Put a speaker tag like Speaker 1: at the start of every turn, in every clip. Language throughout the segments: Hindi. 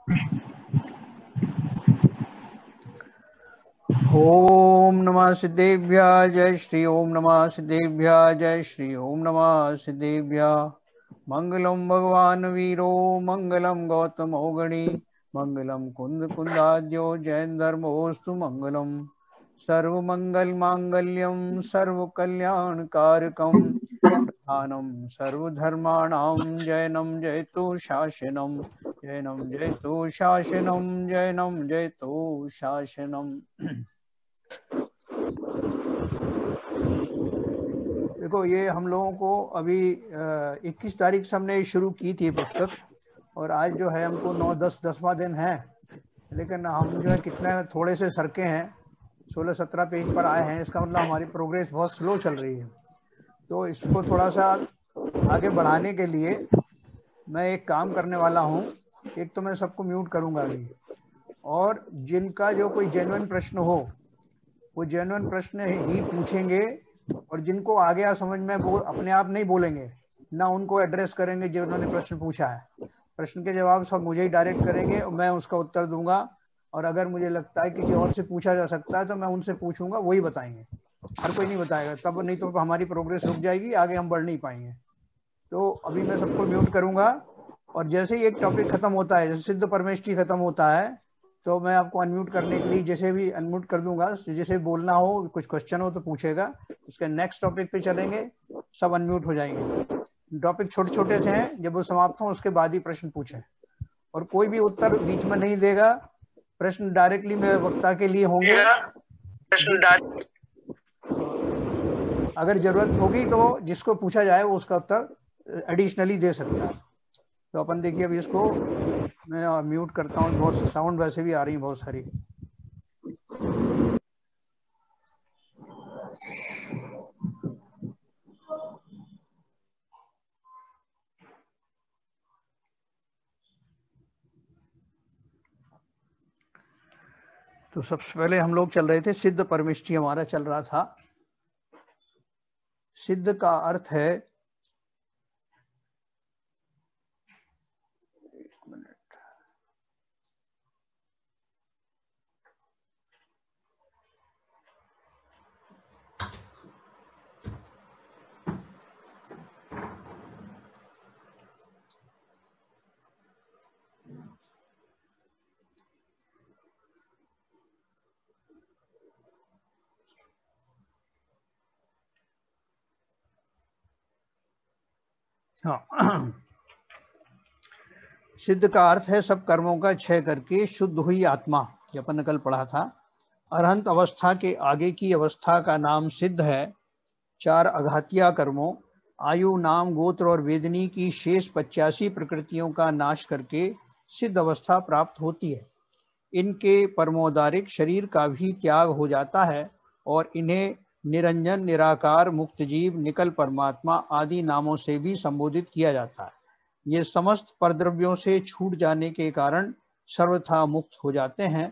Speaker 1: ओम नमः सिद्धेभ्यः जय श्री ओम नमः सिद्धेभ्यः जय श्री ओम नमः सिद्धेभ्यः। मंगलम भगवान वीरो मंगलम गौतम औगणी मंगलम कुंद कुंदाद्यो जैन धर्मोस्तु मंगलम। सर्व मंगल मांगल्यम सर्व कल्याण कारकम प्रधानम सर्वधर्माणां जैनम जयतु शासनम जैनम जयतु शासनम जैनम जयतु शासनम। देखो, ये हम लोगों को अभी 21 तारीख से हमने शुरू की थी पुस्तक, और आज जो है हमको 9-10 10वां दिन है। लेकिन हम जो है कितने थोड़े से सरके हैं, 16-17 पेज पर आए हैं। इसका मतलब हमारी प्रोग्रेस बहुत स्लो चल रही है। तो इसको थोड़ा सा आगे बढ़ाने के लिए मैं एक काम करने वाला हूँ। एक तो मैं सबको म्यूट करूँगा अभी, और जिनका जो कोई जेन्युइन प्रश्न हो वो जेन्युइन प्रश्न ही पूछेंगे, और जिनको आ गया समझ में वो अपने आप नहीं बोलेंगे, ना उनको एड्रेस करेंगे जो उन्होंने प्रश्न पूछा है। प्रश्न के जवाब सब मुझे ही डायरेक्ट करेंगे और मैं उसका उत्तर दूंगा। और अगर मुझे लगता है किसी और से पूछा जा सकता है तो मैं उनसे पूछूंगा, वही बताएंगे। हर कोई नहीं बताएगा, तब नहीं तो हमारी प्रोग्रेस रुक जाएगी, आगे हम बढ़ नहीं पाएंगे। तो अभी मैं सबको म्यूट करूंगा, और जैसे ही एक टॉपिक खत्म होता है, जैसे सिद्ध परमेष्ठी खत्म होता है, तो मैं आपको अनम्यूट करने के लिए जैसे भी अनम्यूट कर दूंगा, जैसे बोलना हो, कुछ क्वेश्चन हो तो पूछेगा। उसके नेक्स्ट टॉपिक पे चलेंगे, सब अनम्यूट हो जाएंगे। टॉपिक छोटे छोटे से हैं, जब वो समाप्त हो उसके बाद ही प्रश्न पूछें, और कोई भी उत्तर बीच में नहीं देगा। प्रश्न डायरेक्टली मेरे वक्ता के लिए होंगे। अगर जरूरत होगी तो जिसको पूछा जाए वो उसका उत्तर एडिशनली दे सकता है। तो अपन देखिए, अभी इसको मैं म्यूट करता हूँ। बहुत साउंड वैसे भी आ रही है बहुत सारी। तो सबसे पहले हम लोग चल रहे थे, सिद्ध परमिष्ठी हमारा चल रहा था। सिद्ध का अर्थ है, हाँ, सिद्ध का अर्थ है सब कर्मों का क्षय करके शुद्ध हुई आत्मा। ये अपन ने कल पढ़ा था। अरहंत अवस्था के आगे की अवस्था का नाम सिद्ध है। 4 अघातिया कर्मों, आयु, नाम, गोत्र और वेदनी की शेष 85 प्रकृतियों का नाश करके सिद्ध अवस्था प्राप्त होती है। इनके परमोदारिक शरीर का भी त्याग हो जाता है, और इन्हें निरंजन, निराकार, मुक्त जीव, निकल परमात्मा आदि नामों से भी संबोधित किया जाता है। ये समस्त परद्रव्यों से छूट जाने के कारण सर्वथा मुक्त हो जाते हैं।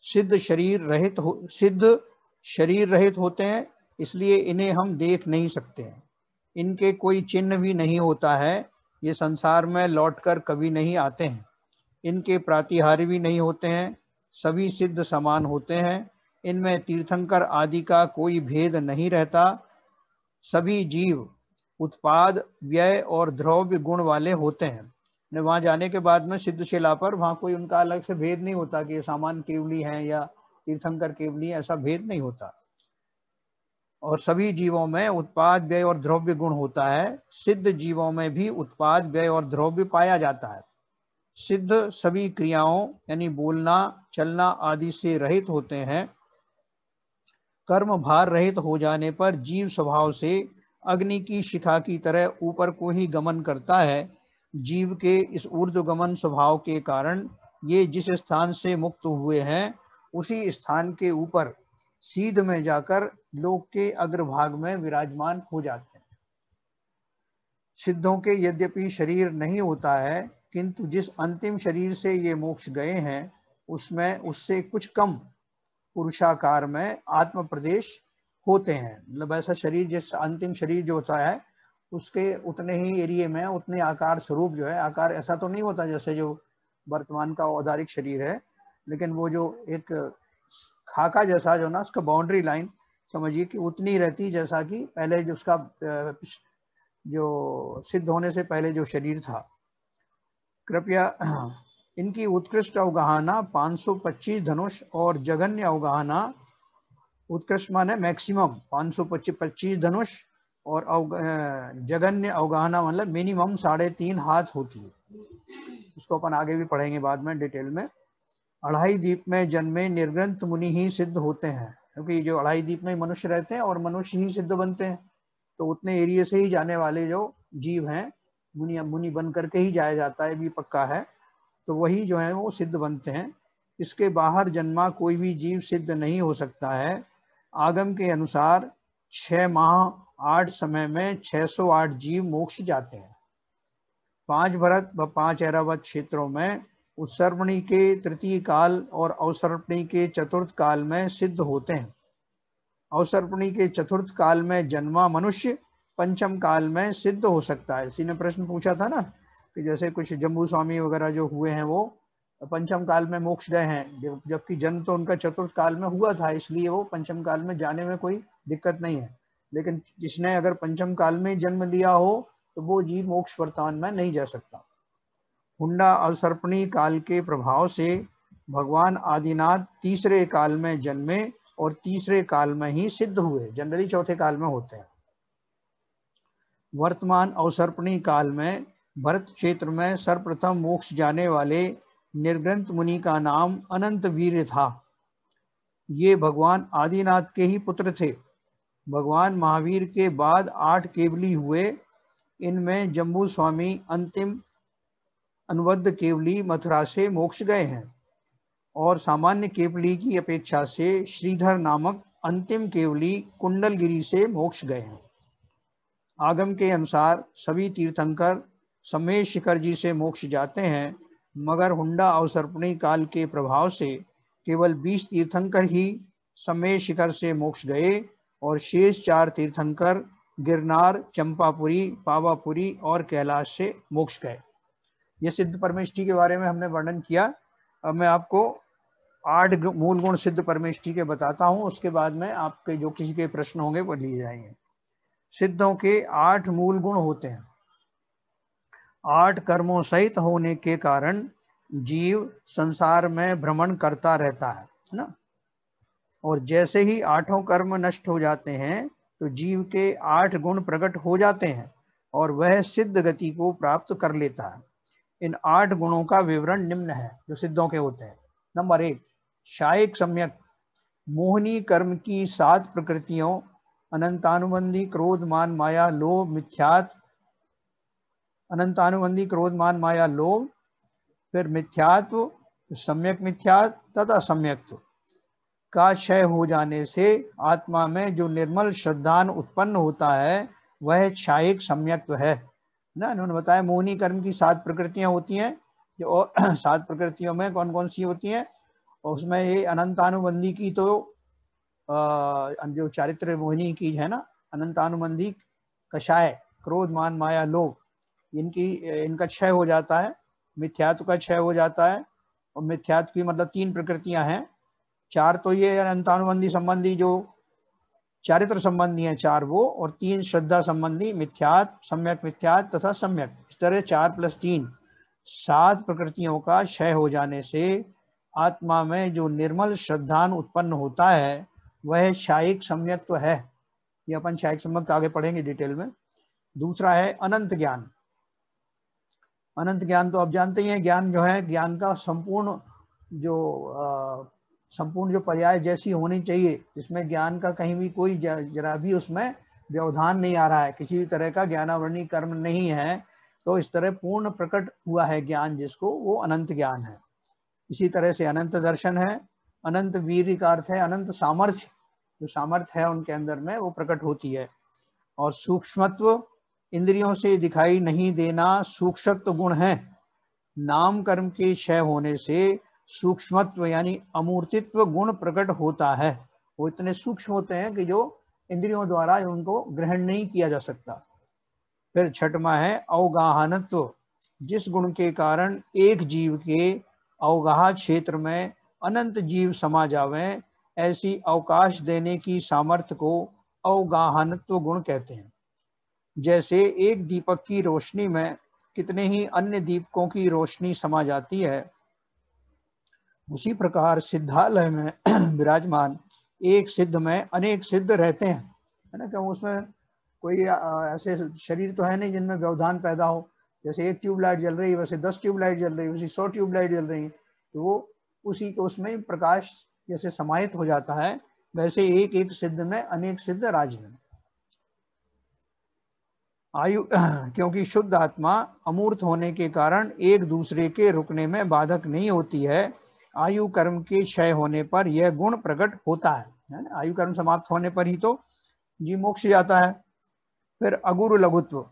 Speaker 1: सिद्ध शरीर रहित होते हैं, इसलिए इन्हें हम देख नहीं सकते हैं। इनके कोई चिन्ह भी नहीं होता है। ये संसार में लौटकर कभी नहीं आते हैं। इनके प्रातिहार्य भी नहीं होते हैं। सभी सिद्ध समान होते हैं। इनमें तीर्थंकर आदि का कोई भेद नहीं रहता। सभी जीव उत्पाद, व्यय और द्रव्य गुण वाले होते हैं। वहां जाने के बाद में सिद्ध शिला पर वहां कोई उनका अलग से भेद नहीं होता कि सामान केवली है या तीर्थंकर केवली है, ऐसा भेद नहीं होता। और सभी जीवों में उत्पाद, व्यय और द्रव्य गुण होता है। सिद्ध जीवों में भी उत्पाद, व्यय और द्रव्य पाया जाता है। सिद्ध सभी क्रियाओं यानी बोलना, चलना आदि से रहित होते हैं। कर्म भार रहित हो जाने पर जीव स्वभाव से अग्नि की शिखा की तरह ऊपर को ही गमन करता है। जीव के इस ऊर्ध्वगमन स्वभाव के कारण ये जिस स्थान से मुक्त हुए हैं उसी स्थान के ऊपर सीध में जाकर लोक के अग्रभाग में विराजमान हो जाते हैं। सिद्धों के यद्यपि शरीर नहीं होता है, किंतु जिस अंतिम शरीर से ये मोक्ष गए हैं उसमें उससे कुछ कम पुरुषाकार में आत्म प्रदेश होते हैं। मतलब ऐसा शरीर, जिस अंतिम शरीर जो होता है उसके उतने ही एरिया में, उतने आकार स्वरूप जो है, आकार ऐसा तो नहीं होता जैसे जो वर्तमान का औदारिक शरीर है, लेकिन वो जो एक खाका जैसा जो ना उसका बाउंड्री लाइन समझिए कि उतनी रहती जैसा कि पहले जो उसका जो सिद्ध होने से पहले जो शरीर था। कृपया इनकी उत्कृष्ट अवगाहना 525 धनुष और जघन्य अवगाहना, उत्कृष्ट माने मैक्सिमम 525 धनुष और जघन्य अवगाहना मतलब मिनिमम 3.5 हाथ होती है। उसको अपन आगे भी पढ़ेंगे बाद में डिटेल में। अढ़ाई द्वीप में जन्मे निर्ग्रंथ मुनि ही सिद्ध होते हैं, क्योंकि जो अढ़ाई द्वीप में मनुष्य रहते हैं और मनुष्य ही सिद्ध बनते हैं, तो उतने एरिया से ही जाने वाले जो जीव हैं मुनि बन करके ही जाया जाता है, भी पक्का है, तो वही जो है वो सिद्ध बनते हैं। इसके बाहर जन्मा कोई भी जीव सिद्ध नहीं हो सकता है। आगम के अनुसार 6 माह 8 समय में 608 जीव मोक्ष जाते हैं। 5 भरत व 5 ऐरावत क्षेत्रों में उत्सर्पणी के तृतीय काल और अवसर्पणी के चतुर्थ काल में सिद्ध होते हैं। अवसर्पणी के चतुर्थ काल में जन्मा मनुष्य पंचम काल में सिद्ध हो सकता है। इसी ने प्रश्न पूछा था ना कि जैसे कुछ जम्बू स्वामी वगैरह जो हुए हैं वो पंचम काल में मोक्ष गए हैं, जबकि जन्म तो उनका चतुर्थ काल में हुआ था, इसलिए वो पंचम काल में जाने में कोई दिक्कत नहीं है। लेकिन जिसने अगर पंचम काल में जन्म लिया हो तो वो जीव मोक्ष वर्तमान में नहीं जा सकता। हुंडा अवसर्पणी काल के प्रभाव से भगवान आदिनाथ तीसरे काल में जन्मे और तीसरे काल में ही सिद्ध हुए, जनरली चौथे काल में होते हैं। वर्तमान अवसर्पणी काल में भरत क्षेत्र में सर्वप्रथम मोक्ष जाने वाले निर्ग्रंथ मुनि का नाम अनंत वीर्य था। ये भगवान आदिनाथ के ही पुत्र थे। भगवान महावीर के बाद 8 केवली हुए। इनमें जम्बू स्वामी अंतिम अनुबद्ध केवली मथुरा से मोक्ष गए हैं और सामान्य केवली की अपेक्षा से श्रीधर नामक अंतिम केवली कुंडलगिरी से मोक्ष गए हैं। आगम के अनुसार सभी तीर्थंकर समेश शिखर जी से मोक्ष जाते हैं, मगर हुंडा अवसर्पणी काल के प्रभाव से केवल 20 तीर्थंकर ही समेश शिखर से मोक्ष गए और शेष 4 तीर्थंकर गिरनार, चंपापुरी, पावापुरी और कैलाश से मोक्ष गए। ये सिद्ध परमेष्ठी के बारे में हमने वर्णन किया। अब मैं आपको 8 मूल गुण सिद्ध परमेष्ठी के बताता हूँ, उसके बाद में आपके जो किसी के प्रश्न होंगे वो लिए जाएंगे। सिद्धों के 8 मूल गुण होते हैं। 8 कर्मों सहित होने के कारण जीव संसार में भ्रमण करता रहता है ना, और जैसे ही 8 कर्म नष्ट हो जाते हैं तो जीव के 8 गुण प्रकट हो जाते हैं और वह सिद्ध गति को प्राप्त कर लेता है। इन 8 गुणों का विवरण निम्न है जो सिद्धों के होते हैं। नंबर 1, शायिक सम्यक, मोहनी कर्म की 7 प्रकृतियों अनंतानुबंधी क्रोध मान माया लोभ मिथ्यात्व, अनंतानुबंधी क्रोध मान माया लोभ, फिर मिथ्यात्व, सम्यक मिथ्यात्व तथा सम्यक्त्व का क्षय हो जाने से आत्मा में जो निर्मल श्रद्धान उत्पन्न होता है वह क्षायिक सम्यक्त्व है ना। उन्होंने बताया मोहनी कर्म की 7 प्रकृतियां होती हैं, जो 7 प्रकृतियों में कौन कौन सी होती हैं, और उसमें ये अनंतानुबंधी की तो जो चारित्र मोहिनी की है ना, अनंतानुबंधी कषाय क्रोध मान माया लोभ, इनका क्षय हो जाता है, मिथ्यात्व का क्षय हो जाता है। और मिथ्यात्व की मतलब 3 प्रकृतियां हैं, 4 तो ये अनंतानुबंधी संबंधी जो चारित्र संबंधी हैं 4 वो, और 3 श्रद्धा संबंधी मिथ्यात्व, सम्यक मिथ्यात्व तथा सम्यक। इस तरह 4 + 3 7 प्रकृतियों का क्षय हो जाने से आत्मा में जो निर्मल श्रद्धान उत्पन्न होता है वह शायिक सम्यक्त्व है। ये अपन शायिक सम्यक्त्व आगे पढ़ेंगे डिटेल में। दूसरा है अनंत ज्ञान। अनंत ज्ञान तो आप जानते ही हैं, ज्ञान जो है ज्ञान का संपूर्ण जो पर्याय जैसी होनी चाहिए, जिसमें ज्ञान का कहीं भी कोई जरा भी उसमें व्यवधान नहीं आ रहा है, किसी भी तरह का ज्ञानावरणी कर्म नहीं है, तो इस तरह पूर्ण प्रकट हुआ है ज्ञान जिसको, वो अनंत ज्ञान है। इसी तरह से अनंत दर्शन है। अनंत वीर्य का अर्थ है अनंत सामर्थ्य, जो सामर्थ्य है उनके अंदर में वो प्रकट होती है। और सूक्ष्मत्व, इंद्रियों से दिखाई नहीं देना सूक्ष्मत्व गुण है। नाम कर्म के क्षय होने से सूक्ष्मत्व यानी अमूर्तित्व गुण प्रकट होता है। वो इतने सूक्ष्म होते हैं कि जो इंद्रियों द्वारा उनको ग्रहण नहीं किया जा सकता। फिर छठवां है अवगाहनत्व, जिस गुण के कारण एक जीव के अवगाह क्षेत्र में अनंत जीव समा जावें, ऐसी अवकाश देने की सामर्थ्य को अवगाहनत्व गुण कहते हैं। जैसे एक दीपक की रोशनी में कितने ही अन्य दीपकों की रोशनी समा जाती है, उसी प्रकार सिद्धालय में विराजमान एक सिद्ध में अनेक सिद्ध रहते हैं, है ना। क्यों उसमें कोई ऐसे शरीर तो है नहीं जिनमें व्यवधान पैदा हो। जैसे एक ट्यूबलाइट जल रही है वैसे 10 ट्यूबलाइट जल रही है, वैसे 100 ट्यूबलाइट जल रही है, तो वो उसी को उसमें प्रकाश जैसे समाहित हो जाता है, वैसे एक एक सिद्ध में अनेक सिद्ध राज्य में। आयु क्योंकि शुद्ध आत्मा अमूर्त होने के कारण एक दूसरे के रुकने में बाधक नहीं होती है, आयु कर्म के क्षय होने पर यह गुण प्रकट होता है ना। आयु कर्म समाप्त होने पर ही तो जी मोक्ष जाता है। फिर अगुरु लघुत्व,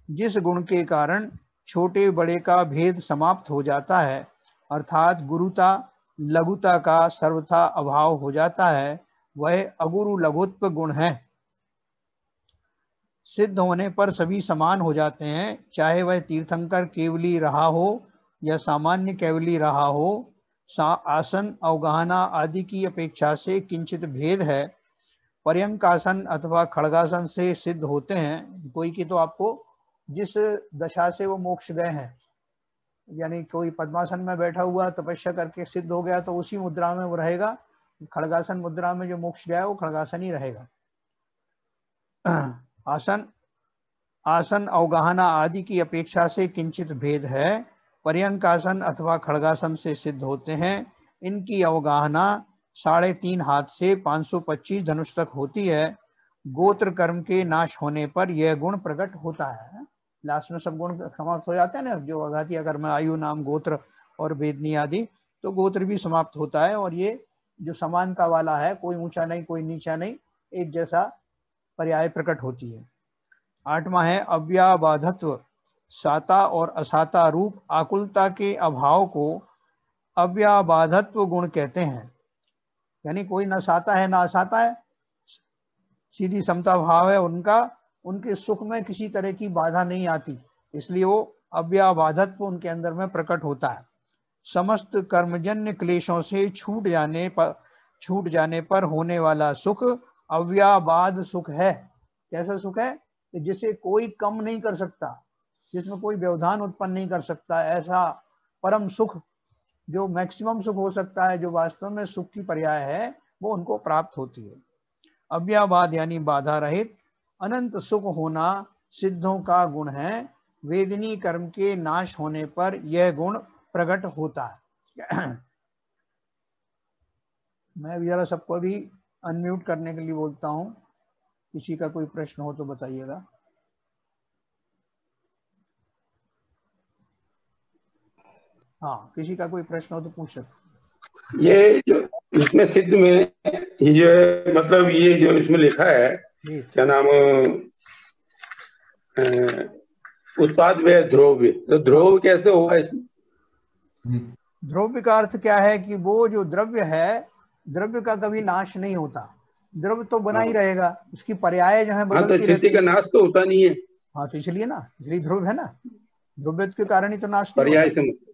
Speaker 1: जिस गुण के कारण छोटे बड़े का भेद समाप्त हो जाता है, अर्थात गुरुता लघुता का सर्वथा अभाव हो जाता है, वह अगुरु लघुत्व गुण है। सिद्ध होने पर सभी समान हो जाते हैं, चाहे वह तीर्थंकर केवली रहा हो या सामान्य केवली रहा हो। आसन अवगाहना आदि की अपेक्षा से किंचित भेद है। पर्यंकासन अथवा खड़गासन से सिद्ध होते हैं। कोई की तो आपको जिस दशा से वो मोक्ष गए हैं, यानी कोई पद्मासन में बैठा हुआ तपस्या करके सिद्ध हो गया तो उसी मुद्रा में वो रहेगा। खड़गासन मुद्रा में जो मोक्ष गया वो खड़गासन ही रहेगा। आसन अवगाहना आदि की अपेक्षा से किंचित भेद है। पर्यंकासन अथवा खड़गासन से सिद्ध होते हैं। इनकी अवगाहना 3.5 हाथ से 525 धनुष तक होती है। गोत्र कर्म के नाश होने पर यह गुण प्रकट होता है। लास्ट में सब गुण समाप्त हो जाते हैं ना, जो अघातीय कर्म, आयु, नाम, गोत्र और वेदनी आदि, तो गोत्र भी समाप्त होता है। और ये जो समानता वाला है, कोई ऊंचा नहीं कोई नीचा नहीं, एक जैसा पर्याय प्रकट होती है। 8वां है अव्याबाधत्व। साता और असाता रूप आकुलता के अभाव को अव्याबाधत्व गुण कहते हैं। यानी कोई ना साता है ना असाता है, सीधी समता भाव है उनका, उनके सुख में किसी तरह की बाधा नहीं आती, इसलिए वो अव्याबाधत्व उनके अंदर में प्रकट होता है। समस्त कर्मजन्य क्लेशों से छूट जाने पर होने वाला सुख अव्याबाध सुख है। कैसा सुख है? जिसे कोई कम नहीं कर सकता, जिसमें कोई व्यवधान उत्पन्न नहीं कर सकता, ऐसा परम सुख जो मैक्सिमम सुख हो सकता है, जो वास्तव में सुख की पर्याय है, वो उनको प्राप्त होती है। अव्याबाध यानी बाधा रहित अनंत सुख होना सिद्धों का गुण है। वेदनी कर्म के नाश होने पर यह गुण प्रकट होता है। मैं अभी जरा सबको भी अनम्यूट करने के लिए बोलता हूँ, किसी का कोई प्रश्न हो तो बताइएगा। हाँ, किसी का कोई प्रश्न हो तो पूछ सकते।
Speaker 2: ये जो इसमें सिद्ध में ये जो है, मतलब ये जो इसमें लिखा है, क्या नाम, उत्पाद व ध्रुव, तो ध्रुव कैसे होगा इसमें?
Speaker 1: द्रव्य का अर्थ क्या है कि वो जो द्रव्य है, द्रव्य का कभी नाश नहीं होता, द्रव्य तो बना ही रहेगा, उसकी पर्याय जो है बदलती रहती है।
Speaker 2: का नाश तो होता नहीं है।
Speaker 1: हाँ, तो इसलिए ना, इसलिए ध्रुव है ना, ध्रुव्यत्व के कारण ही तो नाश नहीं
Speaker 2: पर्याय
Speaker 1: होता।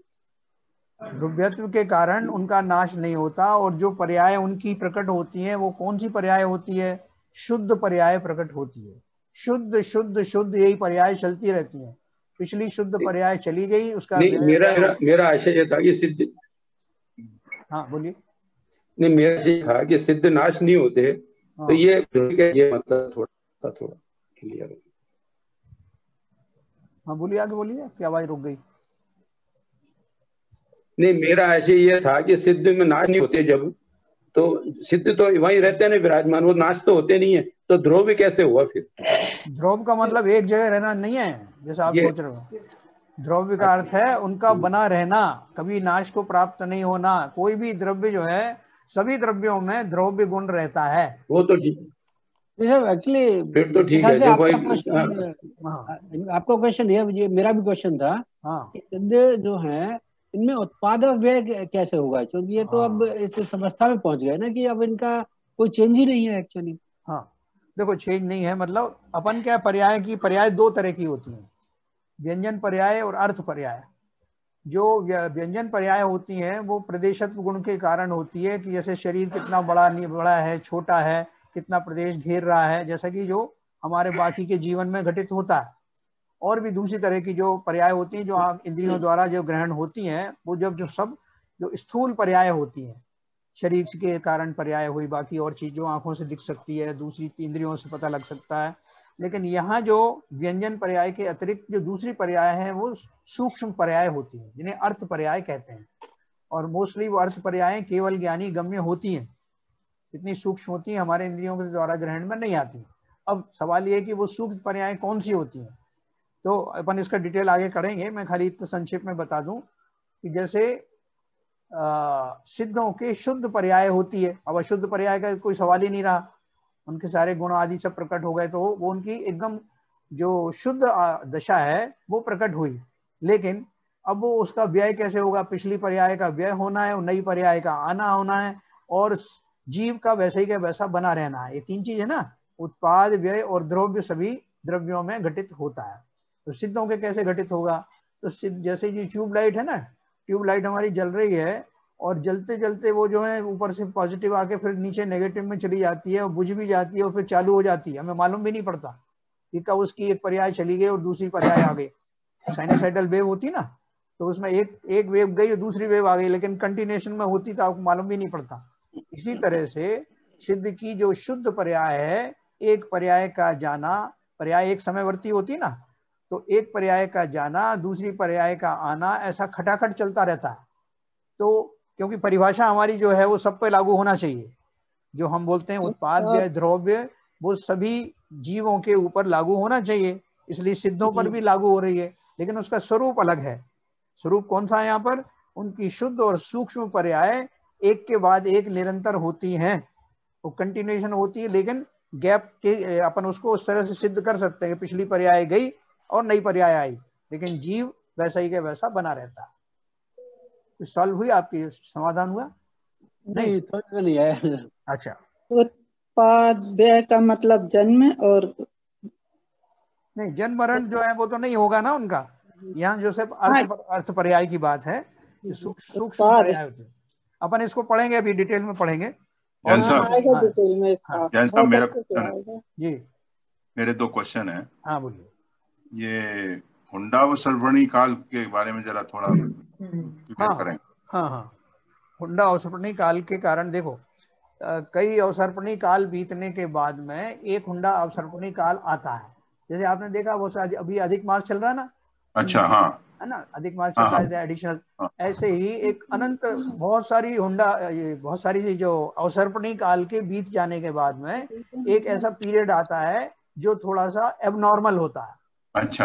Speaker 1: ध्रुव्यत्व के कारण उनका नाश नहीं होता। और जो पर्याय उनकी प्रकट होती है, वो कौन सी पर्याय होती है? शुद्ध पर्याय प्रकट होती है। शुद्ध शुद्ध शुद्ध, यही पर्याय चलती रहती है। पिछली शुद्ध पर्याय चली गई, उसका
Speaker 2: मेरा आशय ये था कि सिद्ध,
Speaker 1: हाँ बोलिए।
Speaker 2: नहीं, मेरा ये था कि सिद्ध नाश नहीं होते। हाँ। तो ये मतलब थोड़ा क्लियर।
Speaker 1: हाँ बोलिए, आगे बोलिए, क्या आवाज रुक गई?
Speaker 2: नहीं, मेरा आशय ये था कि सिद्ध में नाश नहीं होते, जब तो सिद्ध तो वहीं रहते हैं ना विराजमान, वो नाश तो होते नहीं है, तो ध्रुव भी कैसे हुआ फिर?
Speaker 1: ध्रुव का मतलब एक जगह रहना नहीं है जैसा आप सोच रहे हो। द्रव्य का अर्थ है उनका बना रहना, कभी नाश को प्राप्त नहीं होना। कोई भी द्रव्य जो है, सभी द्रव्यों में द्रव्य गुण रहता है।
Speaker 2: वो तो ठीक
Speaker 3: एक्चुअली
Speaker 2: फिर तो ठीक है।
Speaker 3: आपका क्वेश्चन ये मेरा भी क्वेश्चन था।
Speaker 1: हाँ,
Speaker 3: सिद्ध जो है इनमें उत्पाद व्यय कैसे होगा? क्योंकि ये तो अब इस अवस्था में पहुंच गए ना कि अब इनका कोई चेंज ही नहीं है एक्चुअली।
Speaker 1: हाँ, देखो चेंज नहीं है, मतलब अपन क्या पर्याय की, पर्याय दो तरह की होती है। व्यंजन पर्याय और अर्थ पर्याय। जो व्यंजन पर्याय होती हैं वो प्रदेशत्व गुण के कारण होती है, कि जैसे शरीर कितना बड़ा है, छोटा है, कितना प्रदेश घेर रहा है, जैसा कि जो हमारे बाकी के जीवन में घटित होता है। और भी दूसरी तरह की जो पर्याय होती हैं, जो इंद्रियों द्वारा जो ग्रहण होती हैं, वो जो स्थूल पर्याय होती हैं, शरीर के कारण पर्याय हुई, बाकी और चीज जो आंखों से दिख सकती है, दूसरी इंद्रियों से पता लग सकता है। लेकिन यहाँ जो व्यंजन पर्याय के अतिरिक्त जो दूसरी पर्याय है वो सूक्ष्म पर्याय होती है, जिन्हें अर्थ पर्याय कहते हैं। और मोस्टली वो अर्थ पर्याय केवल ज्ञानी गम्य होती हैं, इतनी सूक्ष्म होती है, हमारे इंद्रियों के द्वारा ग्रहण में नहीं आती। अब सवाल ये है कि वो सूक्ष्म पर्याय कौन सी होती हैं, तो अपन इसका डिटेल आगे करेंगे। मैं खाली इतना संक्षेप में बता दूं कि जैसे सिद्धों के शुद्ध पर्याय होती है। अब अशुद्ध पर्याय का कोई सवाल ही नहीं रहा, उनके सारे गुण आदि सब प्रकट हो गए, तो वो उनकी एकदम जो शुद्ध दशा है वो प्रकट हुई। लेकिन अब वो उसका व्यय कैसे होगा, पिछली पर्याय का व्यय होना है, नई पर्याय का आना होना है, और जीव का वैसे ही का वैसा बना रहना है। ये तीन चीज है ना, उत्पाद, व्यय और द्रव्य सभी द्रव्यों में घटित होता है। तो सिद्धों के कैसे घटित होगा, तो सिद्ध जैसे जी ट्यूबलाइट है ना, ट्यूबलाइट हमारी जल रही है, और जलते जलते वो जो है ऊपर से पॉजिटिव आके फिर नीचे नेगेटिव में चली जाती है, और बुझ भी जाती है, और फिर चालू हो जाती है, हमें मालूम भी नहीं पड़ता कि कब उसकी एक पर्याय चली गई और दूसरी पर्याय आ गई। साइनोसाइडल वेव होती ना, तो उसमें एक वेव गई और दूसरी वेव आ गई, लेकिन कंटिन्यूएशन में होती तो आपको मालूम भी नहीं पड़ता। इसी तरह से सिद्ध की जो शुद्ध पर्याय है, एक पर्याय का जाना, पर्याय एक समयवर्ती होती ना, तो एक पर्याय का जाना, दूसरी पर्याय का आना, ऐसा खटाखट चलता रहता है। तो क्योंकि परिभाषा हमारी जो है वो सब पे लागू होना चाहिए, जो हम बोलते हैं उत्पाद, व्यय, द्रव्य, वो सभी जीवों के ऊपर लागू होना चाहिए, इसलिए सिद्धों पर भी लागू हो रही है। लेकिन उसका स्वरूप अलग है। स्वरूप कौन सा है यहाँ पर, उनकी शुद्ध और सूक्ष्म पर्याय एक के बाद एक निरंतर होती हैं, वो कंटिन्यूएशन होती है, लेकिन गैप के अपन उसको उस तरह से सिद्ध कर सकते हैं कि पिछली पर्याय गई और नई पर्याय आई, लेकिन जीव वैसा ही का वैसा बना रहता है। तो सॉल्व हुई आपकी, समाधान हुआ?
Speaker 3: नहीं, समझ में नहीं आया।
Speaker 1: अच्छा,
Speaker 4: उत्पाद व्यय का मतलब जन्म, और
Speaker 1: नहीं जन्म मरण जो है वो तो नहीं होगा ना उनका, यहाँ जो सिर्फ अर्थ पर्याय की बात है, सूक्ष्म पर्याय होते हैं। अपन इसको पढ़ेंगे, अभी डिटेल में पढ़ेंगे। और
Speaker 4: आएगा डिटेल में इसका।
Speaker 5: साहब मेरा क्वेश्चन है
Speaker 1: जी,
Speaker 5: मेरे दो क्वेश्चन है।
Speaker 1: हाँ बोलिए।
Speaker 5: ये हुंडावसर्वणी काल के बारे में जरा थोड़ा करें।
Speaker 1: हाँ, हुंडा अवसर्पणी काल के कारण देखो, कई अवसर्पणी काल बीतने के बाद में एक हुंडा अवसर्पणी काल आता है। जैसे आपने देखा वो अभी अधिक मास चल रहा है ना,
Speaker 5: अच्छा, हाँ,
Speaker 1: है ना, अधिक मास चल रहा है एडिशनल। ऐसे ही एक अनंत बहुत सारी जो अवसर्पणी काल के बीत जाने के बाद में एक ऐसा पीरियड आता है जो थोड़ा सा एबनॉर्मल होता है।
Speaker 5: अच्छा।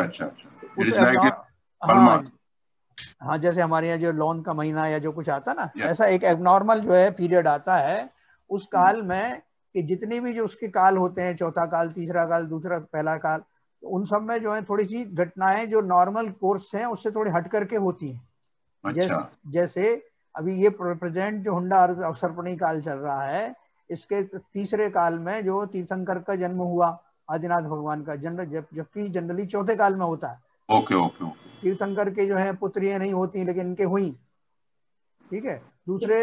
Speaker 1: हाँ, जैसे हमारे यहाँ जो लॉन का महीना या जो कुछ आता ना, ऐसा एक एबनॉर्मल जो है पीरियड आता है उस काल में, कि जितने भी जो उसके काल होते हैं, चौथा काल, तीसरा काल, दूसरा, पहला काल, उन सब में जो है थोड़ी सी घटनाएं जो नॉर्मल कोर्स हैं उससे थोड़ी हट करके होती हैं।
Speaker 5: अच्छा।
Speaker 1: जैसे अभी ये प्रेजेंट जो हुंडा अवसर्पणी काल चल रहा है, इसके तीसरे काल में जो तीर्थंकर का जन्म हुआ, आदिनाथ भगवान का जन्म, जबकि जनरली चौथे काल में होता है।
Speaker 5: ओके।
Speaker 1: तीर्थंकर के जो है पुत्रियां नहीं होती, लेकिन इनके हुई, ठीक है। दूसरे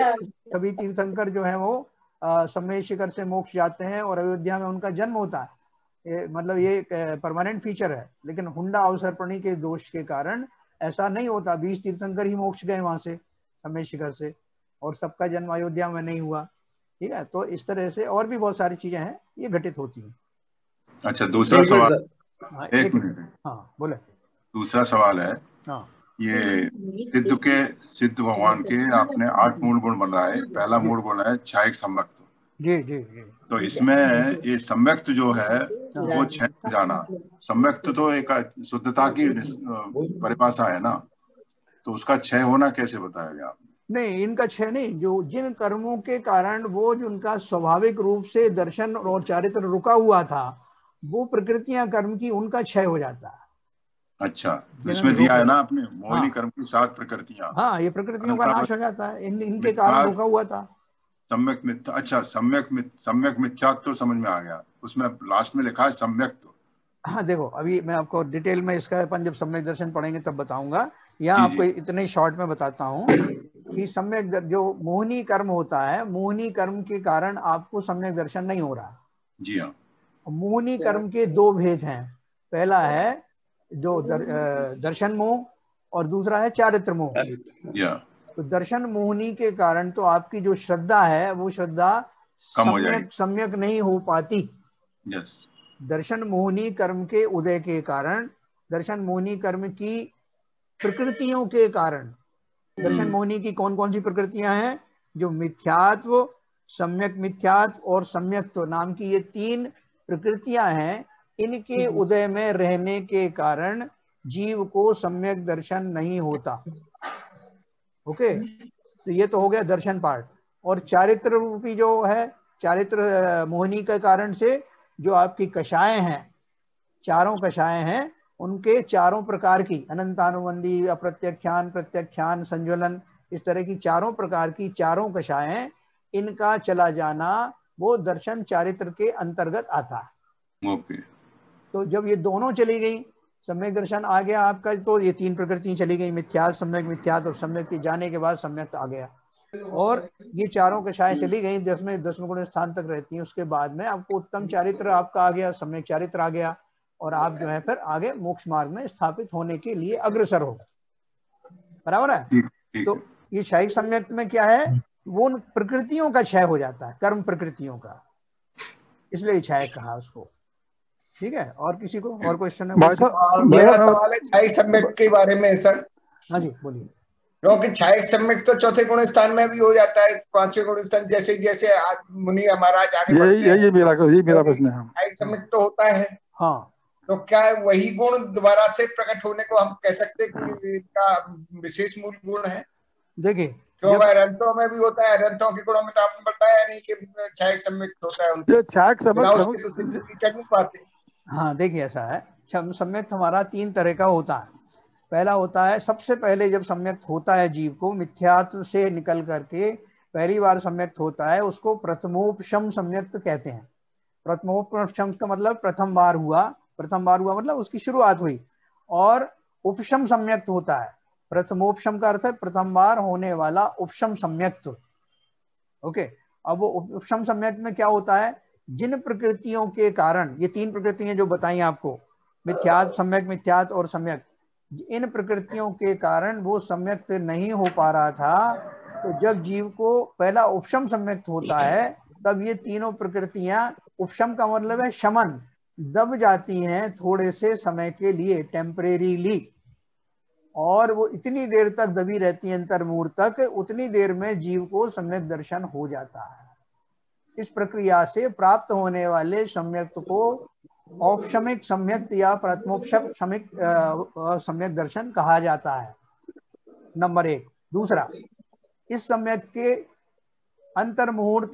Speaker 1: सभी तीर्थंकर जो है वो समय शिखर से मोक्ष जाते हैं और अयोध्या में उनका जन्म होता है। मतलब ये परमानेंट फीचर है। लेकिन हुंडा अवसर्पणी के दोष के कारण ऐसा नहीं होता, 20 तीर्थंकर ही मोक्ष गए वहां से समय शिखर से, और सबका जन्म अयोध्या में नहीं हुआ, ठीक है। तो इस तरह से और भी बहुत सारी चीजें हैं, ये घटित होती हैं।
Speaker 5: अच्छा, दूसरा सवाल, एक मिनट,
Speaker 1: हाँ बोले।
Speaker 5: दूसरा सवाल है, ये सिद्ध भगवान के आपने 8 मूल गुण बनाए। पहला मूल गुण है छायक सम्यक्त।
Speaker 1: जी।
Speaker 5: तो इसमें ये सम्यक्त जो है वो क्षय जाना, सम्यक्त तो एक शुद्धता की परिभाषा है ना, तो उसका क्षय होना कैसे बताया गया आपने?
Speaker 1: नहीं, इनका क्षय नहीं, जो जिन कर्मों के कारण वो जो उनका स्वाभाविक रूप से दर्शन और चारित्र रुका हुआ था, वो प्रकृतियां कर्म की, उनका क्षय हो जाता है।
Speaker 5: अच्छा, तो इसमें दिया है ना आपने, मोहिनी कर्म की 7 प्रकृतियां।
Speaker 1: हाँ, ये प्रकृतियों का नाश हो जाता है, इनके कारण रुका हुआ था।
Speaker 5: सम्यक मिथ्या, अच्छा सम्यक मिथ्यात्व तो समझ में आ गया, उसमें लास्ट में लिखा है सम्यक्त,
Speaker 1: हाँ देखो, अभी मैं आपको डिटेल में इसका अपन जब सम्यक दर्शन पढ़ेंगे तब बताऊंगा। यहाँ आपको इतने शॉर्ट में बताता हूँ कि सम्यक जो मोहिनी कर्म होता है, मोहिनी कर्म के कारण आपको सम्यक दर्शन नहीं हो रहा।
Speaker 5: जी हाँ।
Speaker 1: मोहिनी कर्म के दो भेद हैं, पहला है जो दर्शन मोह और दूसरा है चारित्र मोह। तो दर्शन मोहिनी के कारण तो आपकी जो श्रद्धा है वो श्रद्धा सम्यक नहीं हो पाती। दर्शन मोहिनी कर्म के उदय के कारण, दर्शन मोहिनी कर्म की प्रकृतियों के कारण, दर्शन मोहिनी की कौन कौन सी प्रकृतियां हैं? जो मिथ्यात्व, सम्यक मिथ्यात्व और सम्यक्त्व नाम की ये तीन प्रकृतियां हैं, इनके उदय में रहने के कारण जीव को सम्यक दर्शन नहीं होता। ओके, तो ये तो हो गया दर्शन पार्ट। और चारित्र रूपी जो है, चारित्र मोहिनी के कारण से जो आपकी कषाएं हैं, चारों कषाएं हैं, उनके चारों प्रकार की अनंतानुबंधी, अप्रत्यख्यान, प्रत्यख्यान, संज्वलन, इस तरह की चारों प्रकार की चारों कषाएं, इनका चला जाना वो दर्शन चारित्र के अंतर्गत आता है।
Speaker 5: ओके।
Speaker 1: तो जब ये दोनों चली गई, सम्यक दर्शन आ गया आपका, तो ये तीन प्रकृति चली गई, मिथ्यात्, सम्यक मिथ्यात् और सम्यक जाने के बाद सम्यक आ गया। और ये चारों कषाएं चली गई, 10 गुण स्थान तक रहती हैं। उसके बाद में आपको उत्तम चारित्र आपका आ गया, सम्यक चारित्र आ गया, और आप जो है फिर आगे मोक्ष मार्ग में स्थापित होने के लिए अग्रसर हो। बराबर है? तो ये क्षयिक सम्यक में क्या है, वो उन प्रकृतियों का क्षय हो जाता है, कर्म प्रकृतियों का, इसलिए क्षय कहा उसको। ठीक है, और किसी को और क्वेश्चन है?
Speaker 6: मेरा सवाल है क्षयिक सम्यक के बारे में सर।
Speaker 1: हाँ जी बोलिए।
Speaker 6: क्योंकि क्षयिक सम्यक तो चौथे गुण स्थान में भी हो जाता है, पांचवें गुण स्थान, जैसे जैसे मुनि महाराज आगे बढ़ते हैं, यही मेरा प्रश्न है। क्षयिक सम्यक तो होता है, हाँ, तो क्या वही गुण दोबारा से प्रकट होने को हम कह सकते हैं कि इनका विशेष मूल गुण है?
Speaker 1: देखिए,
Speaker 6: क्योंकि अरंतों में भी होता है, अरंतों के गुणों में तो आपने बताया नहीं कि क्षयिक सम्यक होता है उनका, क्षयिक सम्यक।
Speaker 1: हाँ देखिए, ऐसा है, सम्यक हमारा तीन तरह का होता है। पहला होता है, सबसे पहले जब सम्यक होता है जीव को, मिथ्यात्व से निकल करके पहली बार सम्यक होता है, उसको प्रथमोपशम सम्यक कहते हैं। प्रथमोपशम का मतलब प्रथम बार हुआ, प्रथम बार हुआ मतलब उसकी शुरुआत हुई। और उपशम सम्यक होता है, प्रथमोपशम का अर्थ है प्रथम बार होने वाला उपशम सम्यक। ओके, अब वो उपशम सम्यक में क्या होता है, जिन प्रकृतियों के कारण, ये तीन प्रकृतियां जो बताई आपको, मिथ्यात्, सम्यक मिथ्यात् और सम्यक, इन प्रकृतियों के कारण वो सम्यक्त नहीं हो पा रहा था। तो जब जीव को पहला उपशम सम्यक्त होता है, तब ये तीनों प्रकृतियां, उपशम का मतलब है शमन, दब जाती हैं थोड़े से समय के लिए, टेम्परेरीली, और वो इतनी देर तक दबी रहती है अंतर्मूढ़ तक, उतनी देर में जीव को सम्यक दर्शन हो जाता है। इस प्रक्रिया से प्राप्त होने वाले सम्यक्त को औपशमिक सम्यक या प्रथमोपशमिक सम्यक दर्शन कहा जाता है, नंबर एक। दूसरा, इस सम्यक के अंतर्मुहूर्त